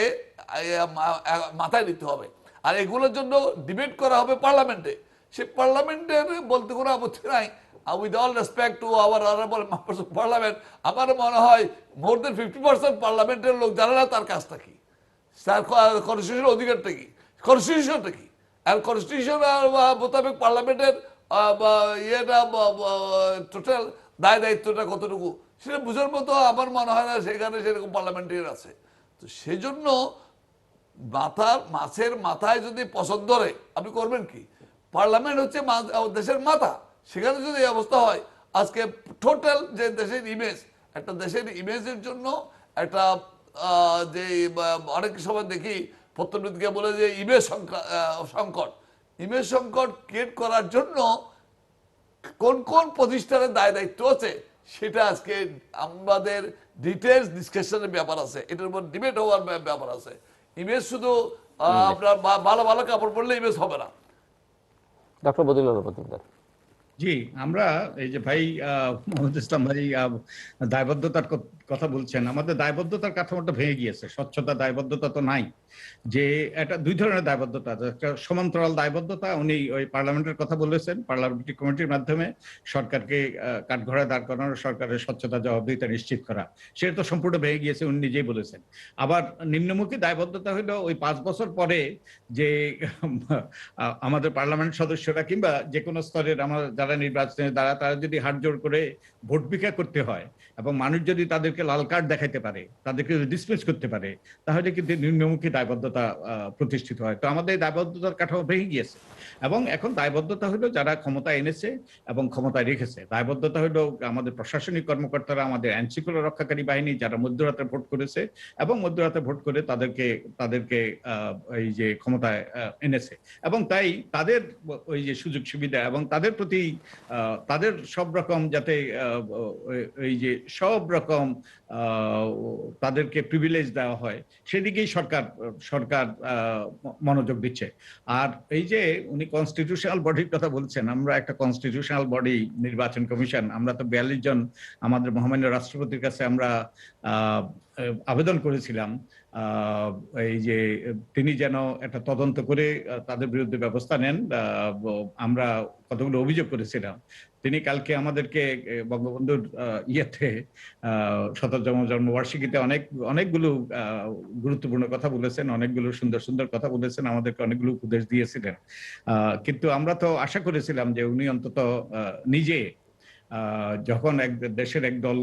মাথায় নিতে হবে। আর এগুলোর জন্য ডিবেট করা হবে পার্লামেন্টে। সে পার্লামেন্টের বলতে কোনো আপত্তি নাই। With all respect to our honourable members of parliament, আমার মনে হয় মোর দেন 50% পার্লামেন্টের লোক জানে না তার কাজটা কি, তার কনস্টিটিউশন অধিকারটা কি, কনস্টিটিউশনটা কি। আর কনস্টিটিউশন মোতাবেক পার্লামেন্টের ইয়েটা টোটাল দায় দায়িত্বটা কতটুকু সেটা বুঝার মতো আমার মনে হয় না সেখানে সেরকম পার্লামেন্টের আছে। তো সেই জন্য মাছের মাথায় যদি পছন্দ ধরে আপনি করবেন কি? পার্লামেন্ট হচ্ছে দেশের মাথা, সেখানে যদি এই অবস্থা হয়, আজকে টোটাল যে দেশের ইমেজ, একটা দেশের ইমেজের জন্য একটা যে অনেক সময় দেখি পত্রবিদকে বলে যে ইমেজ সংকট, ইমেজ সংকট ক্রিয়েট করার জন্য কোন কোন প্রতিষ্ঠানের দায় দায়িত্ব আছে সেটা আজকে আমাদের ডিটেলস ডিসকাশনের ব্যাপার আছে, এটার উপর ডিবেট হওয়ার ব্যাপার আছে। ইমেজ শুধু আপনার ভালো ভালো কাপড় পরলে ইমেজ হবে না। ডক্টর বদিউল আলম মজুমদার। জি, আমরা এই যে ভাই মোহাম্মদ ইসলাম ভাই দায়বদ্ধতার কথা বলছেন, আমাদের দায়বদ্ধতার কাঠামোটা ভেঙে গিয়েছে, স্বচ্ছতা দায়বদ্ধতা তো নাই। যে এটা দুই ধরনের দায়বদ্ধতা, একটা সমান্তরাল দায়বদ্ধতা, উনি ওই পার্লামেন্টের কথা বলেছেন, পার্লামেন্টারি কমিটির মাধ্যমে সরকারকে কাঠগড়ায় দাঁড় করানো, সরকারের স্বচ্ছতা জবাবদিহিতা নিশ্চিত করা, সেটা তো সম্পূর্ণ ভেঙে গিয়েছে, উনি নিজেই বলেছেন। আবার নিম্নমুখী দায়বদ্ধতা হলো ওই 5 বছর পরে যে আমাদের পার্লামেন্ট সদস্যরা কিংবা যে কোনো স্তরের আমার যারা নির্বাচনে দ্বারা তারা যদি হাতজোড় করে ভোট ভিক্ষা করতে হয় এবং মানুষ যদি তাদেরকে লাল কার্ড দেখাইতে পারে, তাদেরকে ডিসমিস করতে পারে, তাহলে কিন্তু নিম্নমুখী দায়বদ্ধতা প্রতিষ্ঠিত হয়। তো আমাদের দায়বদ্ধতার কাঠামো ভেঙে গিয়েছে এবং এখন দায়বদ্ধতা হলো যারা ক্ষমতা এনেছে এবং ক্ষমতায় রেখেছে। দায়বদ্ধতা হলো আমাদের প্রশাসনিক কর্মকর্তারা, আমাদের আইন শৃঙ্খলা রক্ষাকারী বাহিনী যারা মধ্যরাতে ভোট করেছে এবং মধ্যরাতে ভোট করে তাদেরকে এই যে ক্ষমতায় এনেছে, এবং তাই তাদের ওই যে সুযোগ সুবিধা এবং তাদের প্রতি তাদের সব রকম যাতে এই যে সব রকম তাদেরকে প্রিভিলেজ দেওয়া হয় সেদিকেই সরকার মনোযোগ দিচ্ছে। আর এই যে উনি কনস্টিটিউশনাল বডির কথা বলছেন, আমরা একটা কনস্টিটিউশনাল বডি নির্বাচন কমিশন, আমরা তো 42 জন আমাদের মহামান্য রাষ্ট্রপতির কাছে আমরা আবেদন করেছিলাম এই যে তিনি যেন একটা তদন্ত করে তাদের বিরুদ্ধে ব্যবস্থা নেন। আমরা কতগুলো অভিযোগ করেছিলাম। তিনি কালকে আমাদেরকে বঙ্গবন্ধুর ইয়েতে ১৭তম জন্মবার্ষিকীতে অনেকগুলো গুরুত্বপূর্ণ কথা বলেছেন, অনেকগুলো সুন্দর সুন্দর কথা বলেছেন, আমাদেরকে অনেকগুলো উপদেশ দিয়েছিলেন। কিন্তু আমরা তো আশা করেছিলাম যে উনি অন্তত নিজে যখন এক দেশের একদল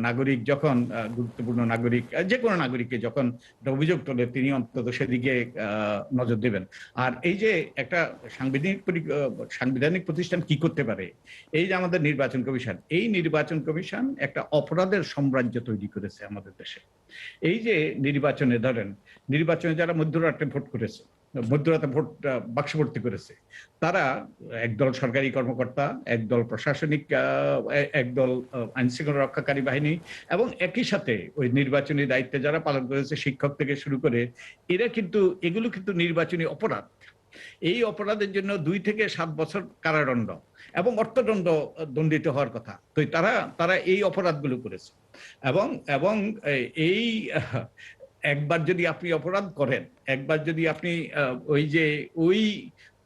নাগরিক, যখন গুরুত্বপূর্ণ নাগরিক, যে কোনো নাগরিককে যখন একটা অভিযোগ তোলে, তিনি অন্তত সেদিকে নজর দেবেন। আর এই যে একটা সাংবিধানিক প্রতিষ্ঠান কি করতে পারে, এই যে আমাদের নির্বাচন কমিশন, এই নির্বাচন কমিশন একটা অপরাধের সাম্রাজ্য তৈরি করেছে আমাদের দেশে। এই যে নির্বাচনে ধরেন, নির্বাচনে যারা মধ্যরাতে ভোট করেছে, মধ্যরাতে ভোট বাক্স ভর্তি করেছে, তারা একদল সরকারি কর্মকর্তা, একদল প্রশাসনিক, একদল আইন শৃঙ্খলা রক্ষাকারী বাহিনী, এবং একই সাথে ওই নির্বাচনী দায়িত্বে যারা পালন করেছে, শিক্ষক থেকে শুরু করে, এগুলো কিন্তু নির্বাচনী অপরাধ। এই অপরাধের জন্য 2 থেকে 7 বছর কারাদণ্ড এবং অর্থদণ্ড দণ্ডিত হওয়ার কথা। তো তারা এই অপরাধগুলো করেছে। এবং এবং এই একবার যদি আপনি অপরাধ করেন, একবার যদি আপনি ওই যে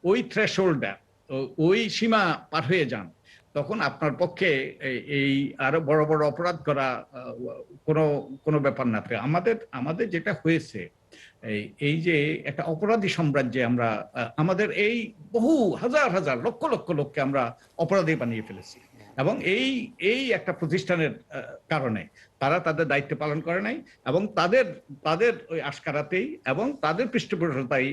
ওই থ্রেশহোল্ডটা, ওই সীমা পার হয়ে যান, তখন আপনার পক্ষে এই আরো বড় বড় অপরাধ করা কোনো ব্যাপার না। আমাদের যেটা হয়েছে, এই যে একটা অপরাধী সাম্রাজ্যে আমরা আমাদের এই বহু হাজার হাজার লক্ষ লক্ষ লোককে আমরা অপরাধী বানিয়ে ফেলেছি। এবং এই একটা প্রতিষ্ঠানের কারণে তারা তাদের দায়িত্ব পালন করে নাই, এবং তাদের ওই আশকারাতেই এবং তাদের পৃষ্ঠপোষকতায়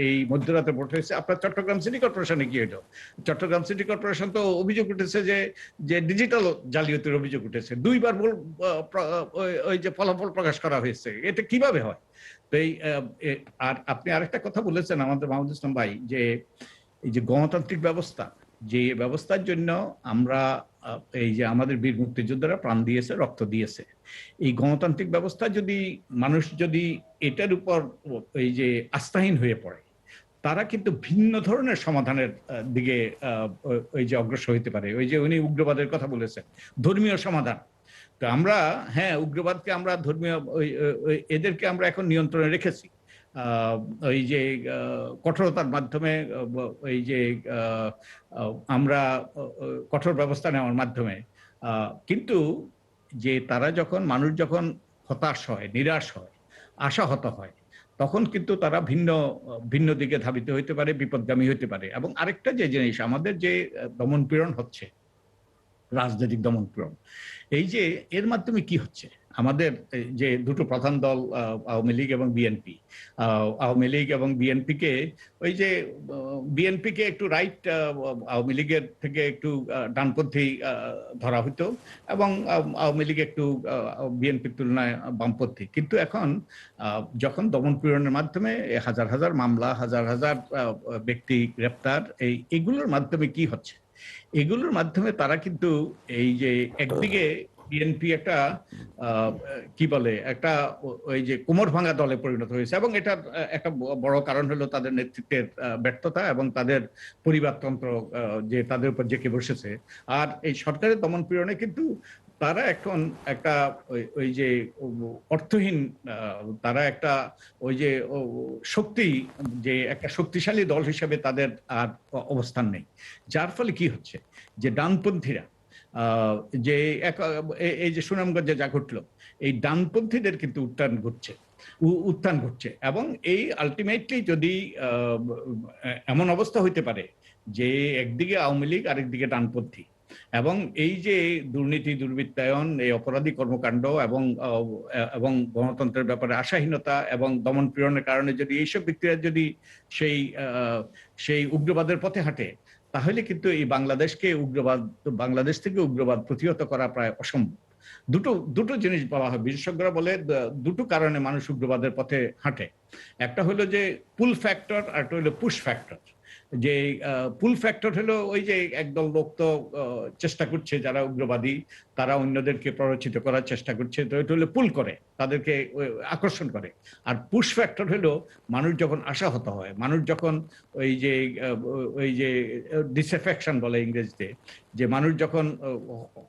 এই মধ্যরাতে ভোট হয়েছে। আপনার চট্টগ্রাম সিটি কর্পোরেশনে কি হলো? চট্টগ্রাম সিটি কর্পোরেশন তো অভিযোগ উঠেছে যে ডিজিটাল জালিয়াতির অভিযোগ উঠেছে। 2বার ওই যে ফলাফল প্রকাশ করা হয়েছে। এটা কিভাবে হয়? তো আর আপনি আরেকটা কথা বলেছেন আমাদের মাহমুদুল ইসলাম ভাই, যে এই যে গণতান্ত্রিক ব্যবস্থা, যে ব্যবস্থার জন্য আমরা এই যে আমাদের বীর মুক্তিযোদ্ধারা প্রাণ দিয়েছে, রক্ত দিয়েছে, এই গণতান্ত্রিক ব্যবস্থা মানুষ যদি এটার উপর এই যে আস্থাহীন হয়ে পড়ে, তারা কিন্তু ভিন্ন ধরনের সমাধানের দিকে ওই যে অগ্রসর হইতে পারে। ওই যে উনি উগ্রবাদের কথা বলেছেন, ধর্মীয় সমাধান। তো আমরা, হ্যাঁ, উগ্রবাদকে আমরা ধর্মীয় এদেরকে আমরা এখন নিয়ন্ত্রণে রেখেছি ওই যে কঠোরতার মাধ্যমে, ওই যে আমরা কঠোর ব্যবস্থা নেওয়ার মাধ্যমে। কিন্তু যে মানুষ যখন হতাশ হয়, নিরাশ হয়, আশাহত হয়, তখন কিন্তু তারা ভিন্ন দিকে ধাবিত হইতে পারে, বিপদগামী হইতে পারে। এবং আরেকটা যে জিনিস, আমাদের যে দমন-পীড়ন হচ্ছে, রাজনৈতিক দমন-পীড়ন, এই যে এর মাধ্যমে কি হচ্ছে, আমাদের যে দুটো প্রধান দল আওয়ামী লীগ এবং বিএনপি, আওয়ামী লীগ এবং বিএনপিকে, ওই যে বিএনপিকে একটু রাইট, আওয়ামী লীগের থেকে একটু ডানপন্থী ধরা হতো, এবং আওয়ামী লীগ একটু বিএনপির তুলনায় বামপন্থী। কিন্তু এখন যখন দমন-পীড়নের মাধ্যমে হাজার হাজার মামলা, হাজার হাজার ব্যক্তি গ্রেপ্তার, এগুলোর মাধ্যমে কি হচ্ছে, এগুলোর মাধ্যমে তারা কিন্তু এই যে একদিকে বিএনপি একটা কি বলে, একটা ওই যে কোমর ভাঙা দলে পরিণত হয়েছে, এবং এটার একটা বড় কারণ হলো তাদের নেতৃত্বের ব্যর্থতা এবং তাদের পরিবারতন্ত্র যে তাদের উপর জেঁকে বসেছে। আর এই সরকারের দমন পীড়নে কিন্তু তারা এখন একটা ওই যে অর্থহীন, তারা একটা ওই যে যে একটা শক্তিশালী দল হিসেবে তাদের আর অবস্থান নেই। যার ফলে কি হচ্ছে, যে ডানপন্থীরা, যে এই যে সুনামগঞ্জে যা ঘটলো, এই ডানপন্থীদের কিন্তু উত্থান ঘটছে। এবং এই আলটিমেটলি যদি এমন অবস্থা হইতে পারে যে একদিকে আওয়ামী লীগ, আরেকদিকে ডানপন্থী, এবং এই যে দুর্নীতি, দুর্বৃত্তায়ন, এই অপরাধী কর্মকাণ্ড এবং গণতন্ত্রের ব্যাপারে আশাহীনতা এবং দমন পীড়নের কারণে যদি এইসব ব্যক্তিরা যদি সেই উগ্রবাদের পথে হাঁটে, তাহলে কিন্তু এই বাংলাদেশ থেকে উগ্রবাদ প্রতিহত করা প্রায় অসম্ভব। দুটো জিনিস বলা হয়, বিশেষজ্ঞরা বলে দুটো কারণে মানুষ উগ্রবাদের পথে হাঁটে। একটা হলো যে পুল ফ্যাক্টর, আর একটা হলো পুশ ফ্যাক্টর। যে পুল ফ্যাক্টর হলো ওই যে একদল লোক তো চেষ্টা করছে, যারা উগ্রবাদী, তারা অন্যদেরকে প্ররোচিত করার চেষ্টা করছে, তো এটা হলো পুল করে, তাদেরকে আকর্ষণ করে। আর পুশ ফ্যাক্টর হলো মানুষ যখন আশাহত হয়, মানুষ যখন ওই যে ডিসঅ্যাফেকশন বলে ইংরেজিতে, যে মানুষ যখন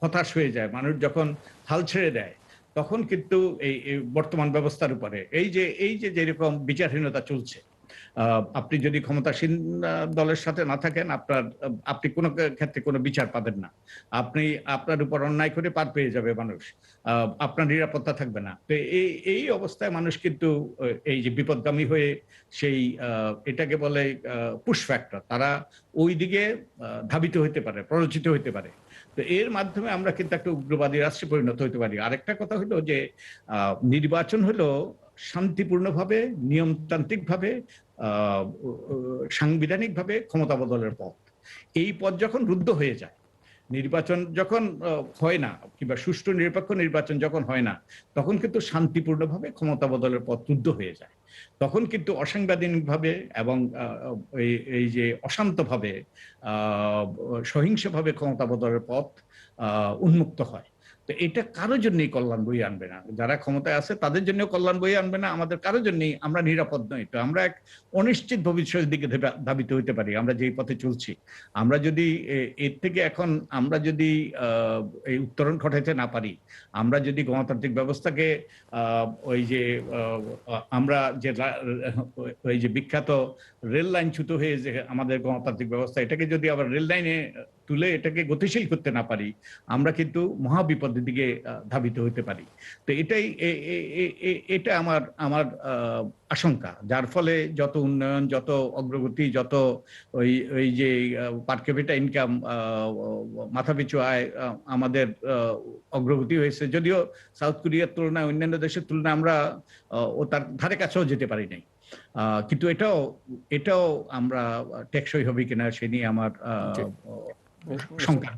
হতাশ হয়ে যায়, মানুষ যখন হাল ছেড়ে দেয়, তখন কিন্তু এই বর্তমান ব্যবস্থার উপরে এই যে যেরকম বিচারহীনতা চলছে, আপনি যদি ক্ষমতাসীন দলের সাথে না থাকেন, আপনি কোনো ক্ষেত্রে কোনো বিচার পাবেন না। আপনার উপর অন্যায় করে পার পেয়ে যাবে মানুষ। আপনার নিরাপত্তা থাকবে না। তো এই অবস্থায় মানুষ কিন্তু এই যে বিপদগামী হয়ে সেই এটাকে বলে পুশ ফ্যাক্টর, তারা ওই দিকে ধাবিত হইতে পারে, প্ররোচিত হইতে পারে। তো এর মাধ্যমে আমরা কিন্তু একটা উগ্রবাদী রাষ্ট্রে পরিণত হতে পারি। আরেকটা কথা হলো যে নির্বাচন হলো শান্তিপূর্ণভাবে, নিয়মতান্ত্রিকভাবে, সাংবিধানিকভাবে ক্ষমতা বদলের পথ। এই পথ যখন রুদ্ধ হয়ে যায়, নির্বাচন যখন হয় না, কিংবা সুষ্ঠু নিরপেক্ষ নির্বাচন যখন হয় না, তখন কিন্তু শান্তিপূর্ণভাবে ক্ষমতা বদলের পথ রুদ্ধ হয়ে যায়। তখন কিন্তু অসাংবিধানিকভাবে এবং এই যে অশান্তভাবে, সহিংসভাবে ক্ষমতা বদলের পথ উন্মুক্ত হয়। তো এটা কারোর জন্যই কল্যাণ বয়ে আনবে না। যারা ক্ষমতায় আছে তাদের জন্য কল্যাণ বয়ে আনবে না, আমাদের কারোর জন্যই। আমরা নিরাপদ নই। তো আমরা এক অনিশ্চিত ভবিষ্যতের দিকে ধাবিত হইতে পারি আমরা যেই পথে চলছি। আমরা যদি এর থেকে এখন আমরা যদি এই উত্তরণ ঘটাইতে না পারি, আমরা যদি গণতান্ত্রিক ব্যবস্থাকে ওই যে আমরা যে ওই যে বিখ্যাত রেল লাইন ছুতো হয়ে যে আমাদের গণতান্ত্রিক ব্যবস্থা, এটাকে যদি আবার রেল লাইনে তুলে এটাকে গতিশীল করতে না পারি, আমরা কিন্তু মহাবিপদের দিকে ধাবিত হইতে পারি। তো এটা আমার আশঙ্কা, যার ফলে যত উন্নয়ন, যত অগ্রগতি, যত ওই যে পার ক্যাপিটা ইনকাম, মাথাপিছু আয়, আমাদের অগ্রগতি হয়েছে, যদিও সাউথ কোরিয়ার তুলনায়, অন্যান্য দেশের তুলনায় আমরা ও তার ধারে কাছেও যেতে পারি নাই। কিন্তু এটাও আমরা টেকসই হবে কিনা সে নিয়ে আমার শঙ্কা।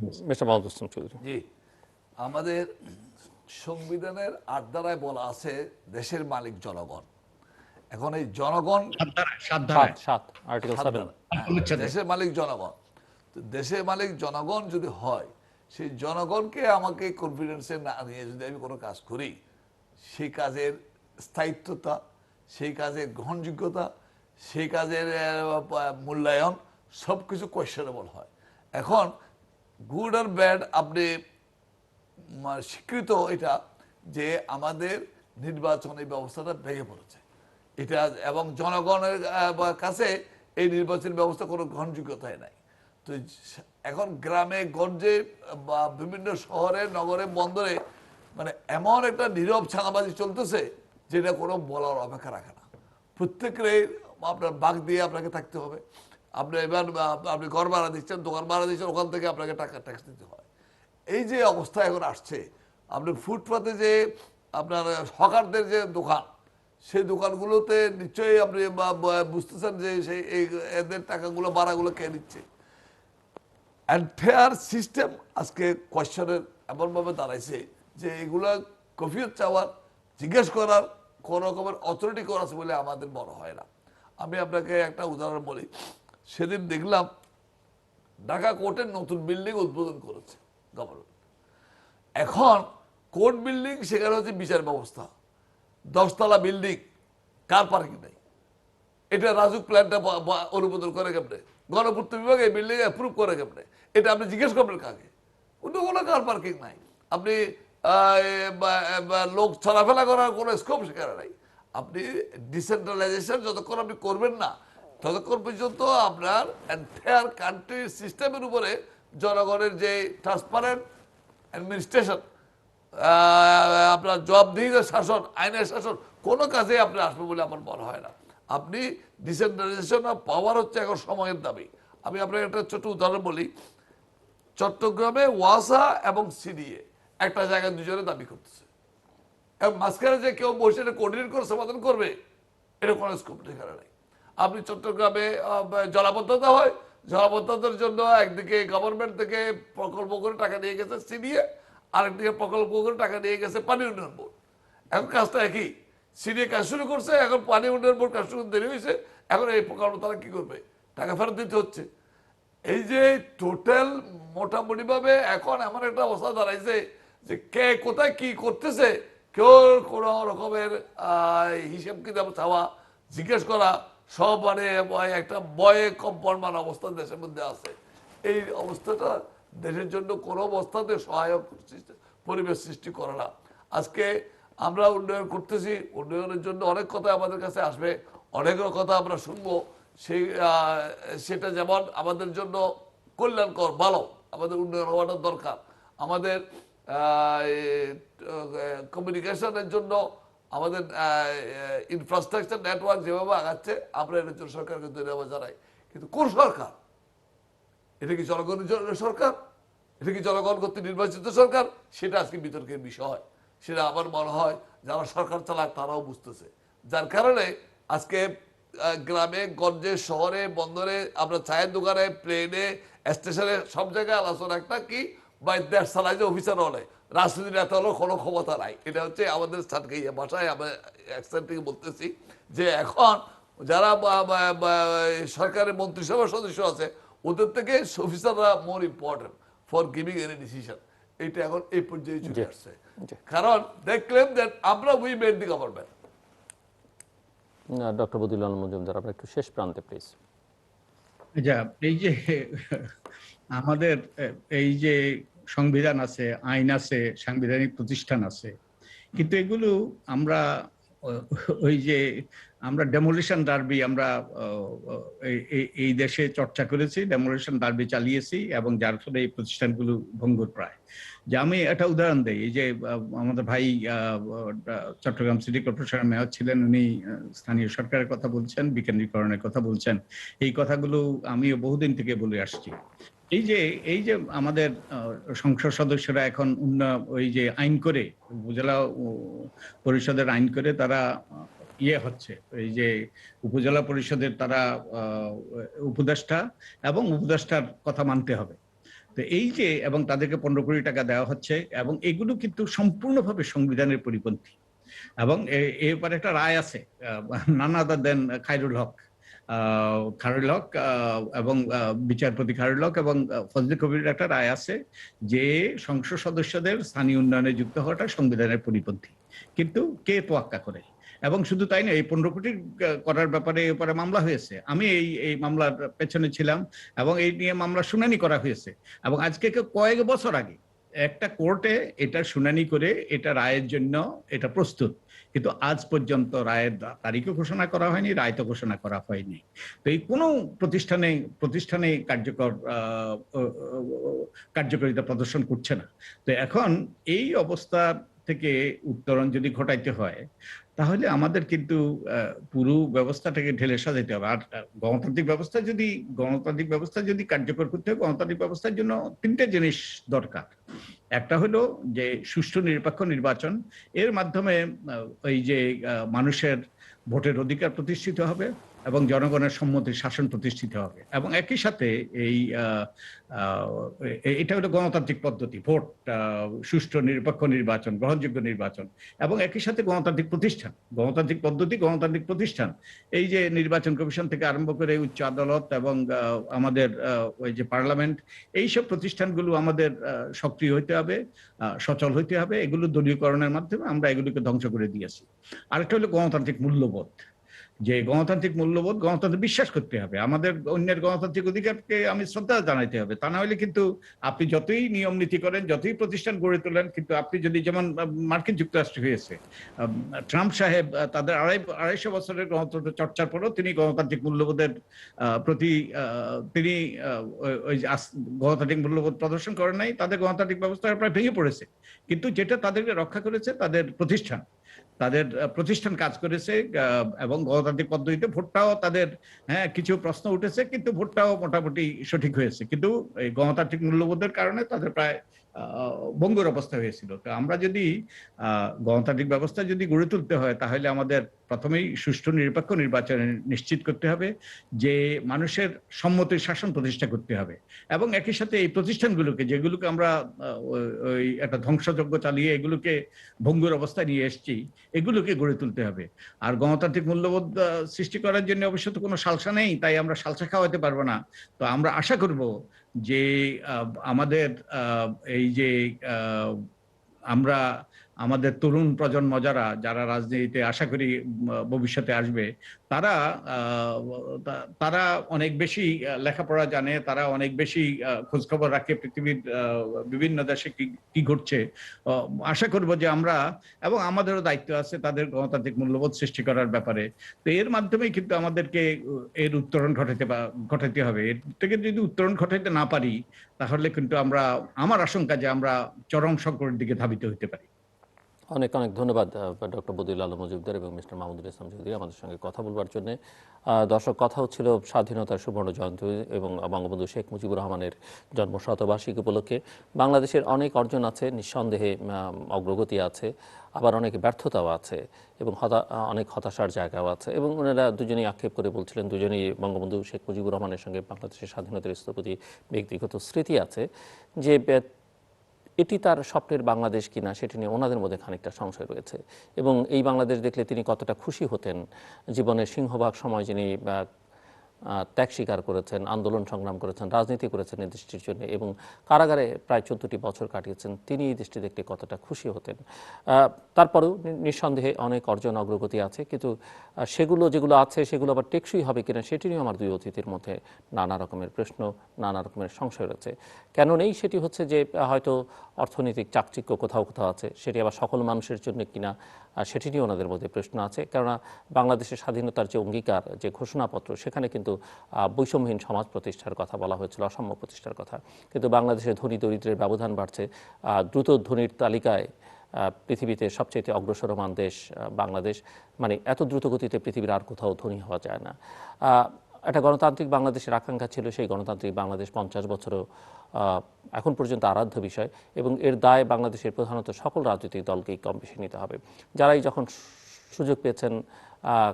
জি, আমাদের সংবিধানের ৮ ধারায় বলা আছে দেশের মালিক জনগণ। এখন এই জনগণ দেশের মালিক জনগণ, দেশের মালিক জনগণ যদি হয়, সেই জনগণকে আমাকে কনফিডেন্সে না নিয়ে যদি আমি কোনো কাজ করি, সেই কাজের স্থায়িত্বতা, সেই কাজের গ্রহণযোগ্যতা, সেই কাজের মূল্যায়ন সব কিছু কোয়েশ্চেনেবল হয়। এখন গুড আর ব্যাড আপনি স্বীকৃত এটা যে আমাদের নির্বাচনী ব্যবস্থাটা ভেঙে পড়েছে এটা, এবং জনগণের কাছে এই নির্বাচনী ব্যবস্থা কোনো গ্রহণযোগ্যতাই নাই। তো এখন গ্রামে গঞ্জে বা বিভিন্ন শহরে, নগরে, বন্দরে মানে এমন একটা নীরব ছানাবাজি চলতেছে যেটা কোনো বলার অপেক্ষা রাখে না। প্রত্যেকের আপনার বাঘ দিয়ে আপনাকে থাকতে হবে। আপনি এবার আপনি ঘর ভাড়া দিচ্ছেন, দোকান ভাড়া দিচ্ছেন, ওখান থেকে আপনাকে টাকা ট্যাক্স দিতে হয়। এই যে অবস্থা এখন আসছে, আপনি ফুটপাতে যে আপনার হকারদের যে দোকান, সেই দোকানগুলোতে নিশ্চয়ই আপনি বুঝতেছেন যে সেই এদের টাকাগুলো, ভাড়াগুলো কে নিচ্ছে। এন্টায়ার সিস্টেম আজকে কোয়েশ্চনের এমনভাবে দাঁড়াইছে যে এগুলো কফিয়ত চাওয়ার, জিজ্ঞেস করার কোনো রকমের অথরিটি করা আছে বলে আমাদের মনে হয় না। আমি আপনাকে একটা উদাহরণ বলি। সেদিন দেখলাম ঢাকা কোর্টের নতুন বিল্ডিং উদ্বোধন করেছে গভর্নমেন্ট। এখন কোর্ট বিল্ডিং, সেখানে হচ্ছে বিচার ব্যবস্থা, 10তলা বিল্ডিং, কার পার্কিং নেই। এটা রাজুক প্ল্যানটা অনুমোদন করে কেমনে, গণপূর্ত বিভাগ এই বিল্ডিং অ্যাপ্রুভ করে কেমনে, এটা আপনি জিজ্ঞেস করবেন কাকে? কোনো কার পার্কিং নাই। আপনি লোক চলাফেরা করার কোনো স্কোপ সেখানে নাই। আপনি ডিসেন্ট্রালাইজেশন যতক্ষণ আপনি করবেন না, ততক্ষণ পর্যন্ত আপনার এন্টায়ার কান্ট্রির সিস্টেমের উপরে জনগণের যে ট্রান্সপারেন্ট অ্যাডমিনিস্ট্রেশন, আপনার জবাবদিহিতার শাসন, আইনের শাসন, কোনো কাজে আপনি আসবে বলে আমার মনে হয় না। আপনি ডিসেন্ট্রালাইজেশন অফ পাওয়ার হচ্ছে এখন সময়ের দাবি। আমি আপনাকে একটা ছোট উদাহরণ বলি। চট্টগ্রামে ওয়াসা এবং সিডিএ একটা জায়গায় দুজনে দাবি করতেছে, এবং মাঝখানে যে কেউ বসে এটা কোঅর্ডিনেট করে সমাধান করবে, এটা কোনো স্কোপ এখানে নাই। আপনি চট্টগ্রামে জলাবদ্ধতা হয়, জলাবদ্ধতার জন্য একদিকে গভর্নমেন্ট থেকে প্রকল্প করে টাকা নিয়ে গেছে সিডিএ, আরেকদিকে প্রকল্প করে টাকা নিয়ে গেছে পানি উন্নয়ন বোর্ড। এখন কাজটা একই, সিডিএ কাজ শুরু করছে, এখন পানি উন্নয়ন বোর্ড কাজ শুরু দেরি হয়েছে, এখন এই প্রকল্প তারা কি করবে? টাকা ফেরত দিতে হচ্ছে। এই যে টোটাল মোটামুটিভাবে এখন এমন একটা অবস্থা দাঁড়াইছে যে কে কোথায় কি করতেছে কেউ কোনো রকমের হিসেব কিতাব চাওয়া, জিজ্ঞেস করা, সব মানে একটা ভয়ে কম্পমান অবস্থা দেশের মধ্যে আছে। এই অবস্থাটা দেশের জন্য কোনো অবস্থাতে সহায়ক পরিবেশ সৃষ্টি করে না। আজকে আমরা উন্নয়ন করতেছি, উন্নয়নের জন্য অনেক কথা আমাদের কাছে আসবে, অনেক কথা আমরা শুনবো, সেই সেটা যেমন আমাদের জন্য কল্যাণকর, ভালো, আমাদের উন্নয়ন হওয়াটা দরকার, আমাদের কমিউনিকেশনের জন্য আমাদের ইনফ্রাস্ট্রাকচার নেটওয়ার্ক যেভাবে আগাচ্ছে, আমরা এটার জন্য সরকারকে ধন্যবাদ জানাই। কিন্তু কোন সরকার? এটা কি জনগণের জন্য সরকার? এটা কি জনগণ কর্তৃক নির্বাচিত সরকার? সেটা আজকে বিতর্কের বিষয়। সেটা আমার মনে হয় যারা সরকার চালায় তারাও বুঝতেছে। যার কারণে আজকে গ্রামে গঞ্জে শহরে বন্দরে আমরা চায়ের দোকানে প্লেনে স্টেশনে সব জায়গায় আলোচনা একটা কি বা দেশ চালায় যে অফিসার হলে রাজনীতির এত হলো কোনো ক্ষমতা নাই। এটা হচ্ছে আমাদের স্থানকে ভাষায় আমরা অ্যাকসেন্ট থেকে বলতেছি যে এখন যারা সরকারের মন্ত্রিসভার সদস্য আছে ওদের থেকে অফিসাররা more important for giving any decision. এটা এখন এই পর্যায়ে চলে আসছে, কারণ দে ক্লেম দ্যাট আমরা we made the government. Doctor Badiul Alam Majumdar, আপনার একটু শেষ প্রান্তে প্লিজ। এই যে আমাদের এই যে সংবিধান আছে, আইন আছে, সাংবিধানিক প্রতিষ্ঠান আছে, কিন্তু এগুলো আমরা ওই যে আমরা ডেমোলিশন ডার্বি আমরা এই দেশে চর্চা করেছি, ডেমোলিশন ডার্বি চালিয়েছি, এবং যার ফলে এই প্রতিষ্ঠানগুলো ভঙ্গুর প্রায়। যে আমি একটা উদাহরণ দেই, এই যে আমাদের ভাই চট্টগ্রাম সিটি কর্পোরেশনের মেয়র ছিলেন, উনি স্থানীয় সরকারের কথা বলছেন, বিকেন্দ্রীকরণের কথা বলছেন। এই কথাগুলো আমিও বহুদিন থেকে বলে আসছি। এই যে আমাদের সংসদ সদস্যরা এখন ওই যে আইন করে, উপজেলা পরিষদের আইন করে তারা হচ্ছে, এই যে উপজেলা পরিষদের তারা উপদেষ্টা, এবং উপদেষ্টার কথা মানতে হবে। তো এই যে, এবং তাদেরকে 15 কোটি টাকা দেওয়া হচ্ছে, এবং এগুলো কিন্তু সম্পূর্ণভাবে সংবিধানের পরিপন্থী। এবং এর উপর একটা রায় আছে, নান আদার দেন খায়রুল হক এবং বিচারপতি খায়রুল হক এবং ফজলে কবিরের একটা রায় আছে যে সংসদ সদস্যদের স্থানীয় উন্নয়নে যুক্ত হওয়াটা সংবিধানের পরিপন্থী। কিন্তু কে তোয়াক্কা করে? এবং শুধু তাই না, এই 15 কোটি করার ব্যাপারে এরপরে মামলা হয়েছে। আমি এই মামলার পেছনে ছিলাম, এবং এই নিয়ে মামলা শুনানি করা হয়েছে। এবং আজকে কয়েক বছর আগে একটা কোর্টে এটা শুনানি করে এটা রায়ের জন্য এটা প্রস্তুত, কিন্তু আজ পর্যন্ত রায়ের তারিখও ঘোষণা করা হয়নি, রায় তো ঘোষণা করা হয়নি। তো এই কোনো প্রতিষ্ঠানে কার্যকারিতা প্রদর্শন করছে না। তো এখন এই অবস্থা থেকে উত্তরণ যদি ঘটাইতে হয়, তাহলে আমাদের কিন্তু পুরো ব্যবস্থাটাকে ঢেলে সাজাইতে হবে। আর গণতান্ত্রিক ব্যবস্থা যদি কার্যকর করতে হয়, গণতান্ত্রিক ব্যবস্থার জন্য 3টে জিনিস দরকার। একটা হলো যে সুষ্ঠু নিরপেক্ষ নির্বাচন, এর মাধ্যমে এই যে মানুষের ভোটের অধিকার প্রতিষ্ঠিত হবে এবং জনগণের সম্মতির শাসন প্রতিষ্ঠিত হবে। এবং একই সাথে এটা হলো গণতান্ত্রিক পদ্ধতি, ভোট, সুষ্ঠু নিরপেক্ষ নির্বাচন, গ্রহণযোগ্য নির্বাচন, এবং একই সাথে গণতান্ত্রিক প্রতিষ্ঠান, গণতান্ত্রিক পদ্ধতি, গণতান্ত্রিক প্রতিষ্ঠান। এই যে নির্বাচন কমিশন থেকে আরম্ভ করে উচ্চ আদালত এবং আমাদের ওই যে পার্লামেন্ট, এইসব প্রতিষ্ঠানগুলো আমাদের সক্রিয় হইতে হবে, সচল হইতে হবে। এগুলো দলীয়করণের মাধ্যমে আমরা এগুলোকে ধ্বংস করে দিয়েছি। আরেকটা হলো গণতান্ত্রিক মূল্যবোধ, যে গণতান্ত্রিক মূল্যবোধ, গণতন্ত্রে বিশ্বাস করতে হবে, আমাদের অন্যের গণতান্ত্রিক অধিকারকে আমি শ্রদ্ধা জানাইতে হবে। তা না হলে কিন্তু আপনি যতই নিয়ম নীতি করেন, যতই প্রতিষ্ঠান গড়ে তোলেন, কিন্তু আপনি যদি, যেমন মার্কিন যুক্তরাষ্ট্র হয়েছে, ট্রাম্প সাহেব তাদের 250 বছরের গণতন্ত্র চর্চার পরেও তিনি গণতান্ত্রিক মূল্যবোধের প্রতি তিনি ওই গণতান্ত্রিক মূল্যবোধ প্রদর্শন করেন নাই। তাদের গণতান্ত্রিক ব্যবস্থা প্রায় ভেঙে পড়েছে, কিন্তু যেটা তাদেরকে রক্ষা করেছে তাদের প্রতিষ্ঠান কাজ করেছে, এবং গণতান্ত্রিক পদ্ধতিতে ভোটটাও তাদের, কিছু প্রশ্ন উঠেছে, কিন্তু ভোটটাও মোটামুটি সঠিক হয়েছে। কিন্তু এই গণতান্ত্রিক মূল্যবোধের কারণে তাদের প্রায় ভঙ্গুর অবস্থা হয়েছিল। তো আমরা যদি গণতান্ত্রিক ব্যবস্থা যদি গড়ে তুলতে হয়, তাহলে আমাদের প্রথমেই সুষ্ঠু নিরপেক্ষ নির্বাচন নিশ্চিত করতে হবে, যে মানুষের সম্মতির শাসন প্রতিষ্ঠা করতে হবে, এবং একই সাথে এই প্রতিষ্ঠানগুলোকে, যেগুলোকে আমরা ওই একটা ধ্বংসযজ্ঞ চালিয়ে এগুলোকে ভঙ্গুর অবস্থায় নিয়ে এসেছি, এগুলোকে গড়ে তুলতে হবে। আর গণতান্ত্রিক মূল্যবোধ সৃষ্টি করার জন্য অবশ্য তো কোনো সালসা নেই, তাই আমরা সালসা খাওয়াতে পারবো না। তো আমরা আশা করব যে আমাদের এই যে আমরা আমাদের তরুণ প্রজন্ম যারা রাজনীতিতে আশা করি ভবিষ্যতে আসবে, তারা তারা অনেক বেশি লেখাপড়া জানে, তারা অনেক বেশি খোঁজখবর রাখে পৃথিবীর বিভিন্ন দেশে কি কি ঘটছে। আশা করব যে আমরা, এবং আমাদেরও দায়িত্ব আছে তাদের গণতান্ত্রিক মূল্যবোধ সৃষ্টি করার ব্যাপারে। তো এর মাধ্যমেই কিন্তু আমাদেরকে এর উত্তরণ ঘটাতে হবে। এর থেকে যদি উত্তরণ ঘটাইতে না পারি, তাহলে কিন্তু আমার আশঙ্কা যে আমরা চরম সংকটের দিকে ধাবিত হতে পারি। অনেক অনেক ধন্যবাদ ডক্টর বদিউল আলম মজুমদার এবং মিস্টার মাহমুদুল ইসলাম চৌধুরী আমাদের সঙ্গে কথা বলবার জন্য। দর্শক, কথা হচ্ছিল স্বাধীনতার সুবর্ণ জয়ন্তী এবং বঙ্গবন্ধু শেখ মুজিবুর রহমানের জন্মশতবার্ষিকী উপলক্ষে। বাংলাদেশের অনেক অর্জন আছে, নিঃসন্দেহে অগ্রগতি আছে, আবার অনেক ব্যর্থতাও আছে এবং অনেক হতাশার জায়গাও আছে। এবং ওনারা দুজনেই আক্ষেপ করে বলছিলেন, দুজনেই বঙ্গবন্ধু শেখ মুজিবুর রহমানের সঙ্গে বাংলাদেশের স্বাধীনতার স্থপতি ব্যক্তিগত স্মৃতি আছে, যে এটি তার স্বপ্নের বাংলাদেশ কিনা সেটি নিয়ে ওনাদের মধ্যে খানিকটা সংশয় রয়েছে। এবং এই বাংলাদেশ দেখলে তিনি কতটা খুশি হতেন, জীবনের সিংহভাগ সময় যিনি ত্যাগ স্বীকার করেছেন, আন্দোলন সংগ্রাম করেছেন, রাজনীতি করেছেন এই দেশটির জন্য এবং কারাগারে প্রায় 14টি বছর কাটিয়েছেন, তিনি এই দেশটি দেখতে কতটা খুশি হতেন। তারপরেও নিঃসন্দেহে অনেক অর্জন অগ্রগতি আছে, কিন্তু সেগুলো যেগুলো আছে সেগুলো আবার টেকসই হবে কিনা সেটি নিয়েও আমার দুই অতিথির মধ্যে নানা রকমের প্রশ্ন, নানা রকমের সংশয় রয়েছে। কেন নেই সেটি হচ্ছে যে হয়তো অর্থনৈতিক চাকচিক্য কোথাও কোথাও আছে, সেটি আবার সকল মানুষের জন্য কিনা সেটি নিয়ে ওনাদের মধ্যে প্রশ্ন আছে। কেননা বাংলাদেশের স্বাধীনতার যে অঙ্গীকার, যে ঘোষণাপত্র, সেখানে কিন্তু বৈষম্যহীন সমাজ প্রতিষ্ঠার কথা বলা হয়েছিল, অসাম্য প্রতিষ্ঠার কথা। কিন্তু বাংলাদেশের ধনী দরিদ্রের ব্যবধান বাড়ছে, দ্রুত ধনীর তালিকায় পৃথিবীতে সবচেয়ে অগ্রসরমান দেশ বাংলাদেশ। মানে এত দ্রুত গতিতে পৃথিবীর আর কোথাও ধনী হওয়া যায় না। একটা গণতান্ত্রিক বাংলাদেশের আকাঙ্ক্ষা ছিল, সেই গণতান্ত্রিক বাংলাদেশ 50 বছরও এখন পর্যন্ত আরাধ্য বিষয় এবং এর দায় বাংলাদেশের প্রধানত সকল রাজনৈতিক দলকেই কম বেশি নিতে হবে। যারাই যখন সুযোগ পেয়েছেন,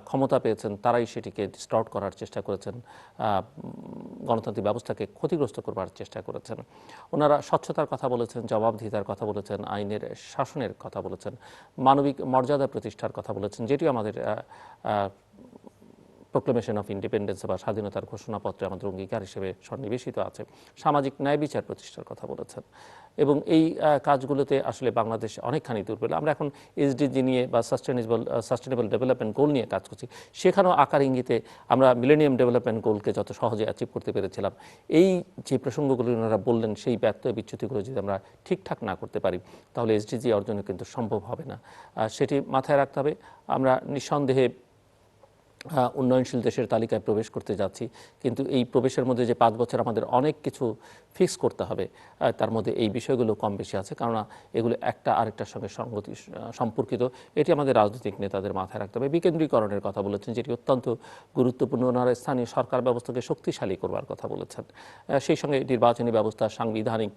ক্ষমতা পেয়েছেন, তারাই সেটিকে ডিস্টর্ট করার চেষ্টা করেছেন, গণতান্ত্রিক ব্যবস্থাকে ক্ষতিগ্রস্ত করবার চেষ্টা করেছেন। ওনারা স্বচ্ছতার কথা বলেছেন, জবাবদিহিতার কথা বলেছেন, আইনের শাসনের কথা বলেছেন, মানবিক মর্যাদা প্রতিষ্ঠার কথা বলেছেন, যেটিও আমাদের প্রোক্লেমেশন অফ ইন্ডিপেন্ডেন্স বা স্বাধীনতার ঘোষণাপত্রে আমাদের অঙ্গীকার হিসেবে সন্নিবেশিত আছে। সামাজিক ন্যায় বিচার প্রতিষ্ঠার কথা বলেছেন এবং এই কাজগুলোতে আসলে বাংলাদেশ অনেকখানি দুর্বল। আমরা এখন এসডিজি নিয়ে বা সাস্টেনেবল ডেভেলপমেন্ট গোল নিয়ে কাজ করছি, সেখানেও আকার ইঙ্গিতে আমরা মিলেনিয়াম ডেভেলপমেন্ট গোলকে যত সহজে অ্যাচিভ করতে পেরেছিলাম, এই যে প্রসঙ্গগুলো ওনারা বললেন, সেই ব্যত্যয় বিচ্যুতিগুলো যদি আমরা ঠিকঠাক না করতে পারি, তাহলে এসডিজি অর্জনে কিন্তু সম্ভব হবে না। সেটি মাথায় রাখতে হবে। আমরা নিঃসন্দেহে উন্নয়নশীল দেশের তালিকায় প্রবেশ করতে যাচ্ছি, কিন্তু এই প্রবেশের মধ্যে যে 5 বছর আমাদের অনেক কিছু ফিক্স করতে হবে, তার মধ্যে এই বিষয়গুলো কম বেশি আছে, কেননা এগুলো একটা আরেকটার সঙ্গে সম্পর্কিত। এটি আমাদের রাজনৈতিক নেতাদের মাথায় রাখতে হবে। বিকেন্দ্রীকরণের কথা বলেছেন, যেটি অত্যন্ত গুরুত্বপূর্ণ। ওনারা স্থানীয় সরকার ব্যবস্থাকে শক্তিশালী করবার কথা বলেছেন, সেই সঙ্গে নির্বাচনী ব্যবস্থা, সাংবিধানিক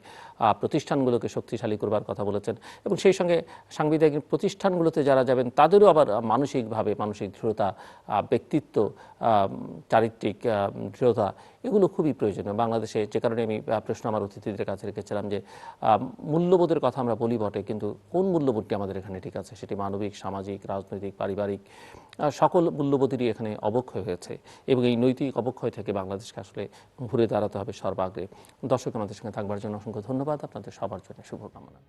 প্রতিষ্ঠানগুলোকে শক্তিশালী করবার কথা বলেছেন এবং সেই সঙ্গে সাংবিধানিক প্রতিষ্ঠানগুলোতে যারা যাবেন তাদেরও আবার মানসিকভাবে মানসিক দৃঢ়তা, ব্যক্তিত্ব, চারিত্রিক দৃঢ়তা, এগুলো খুবই প্রয়োজনীয় বাংলাদেশে। যে কারণে আমি প্রশ্ন আমার অতিথিদের কাছে রেখেছিলাম যে মূল্যবোধের কথা আমরা বলি বটে, কিন্তু কোন মূল্যবোধটি আমাদের এখানে ঠিক আছে? সেটি মানবিক, সামাজিক, রাজনৈতিক, পারিবারিক সকল মূল্যবোধেরই এখানে অবক্ষয় হয়েছে এবং এই নৈতিক অবক্ষয় থেকে বাংলাদেশকে আসলে ঘুরে দাঁড়াতে হবে সর্বাগ্রে। দর্শক, আমাদের সঙ্গে থাকবার জন্য অসংখ্য ধন্যবাদ। আপনাদের সবার জন্য শুভকামনা।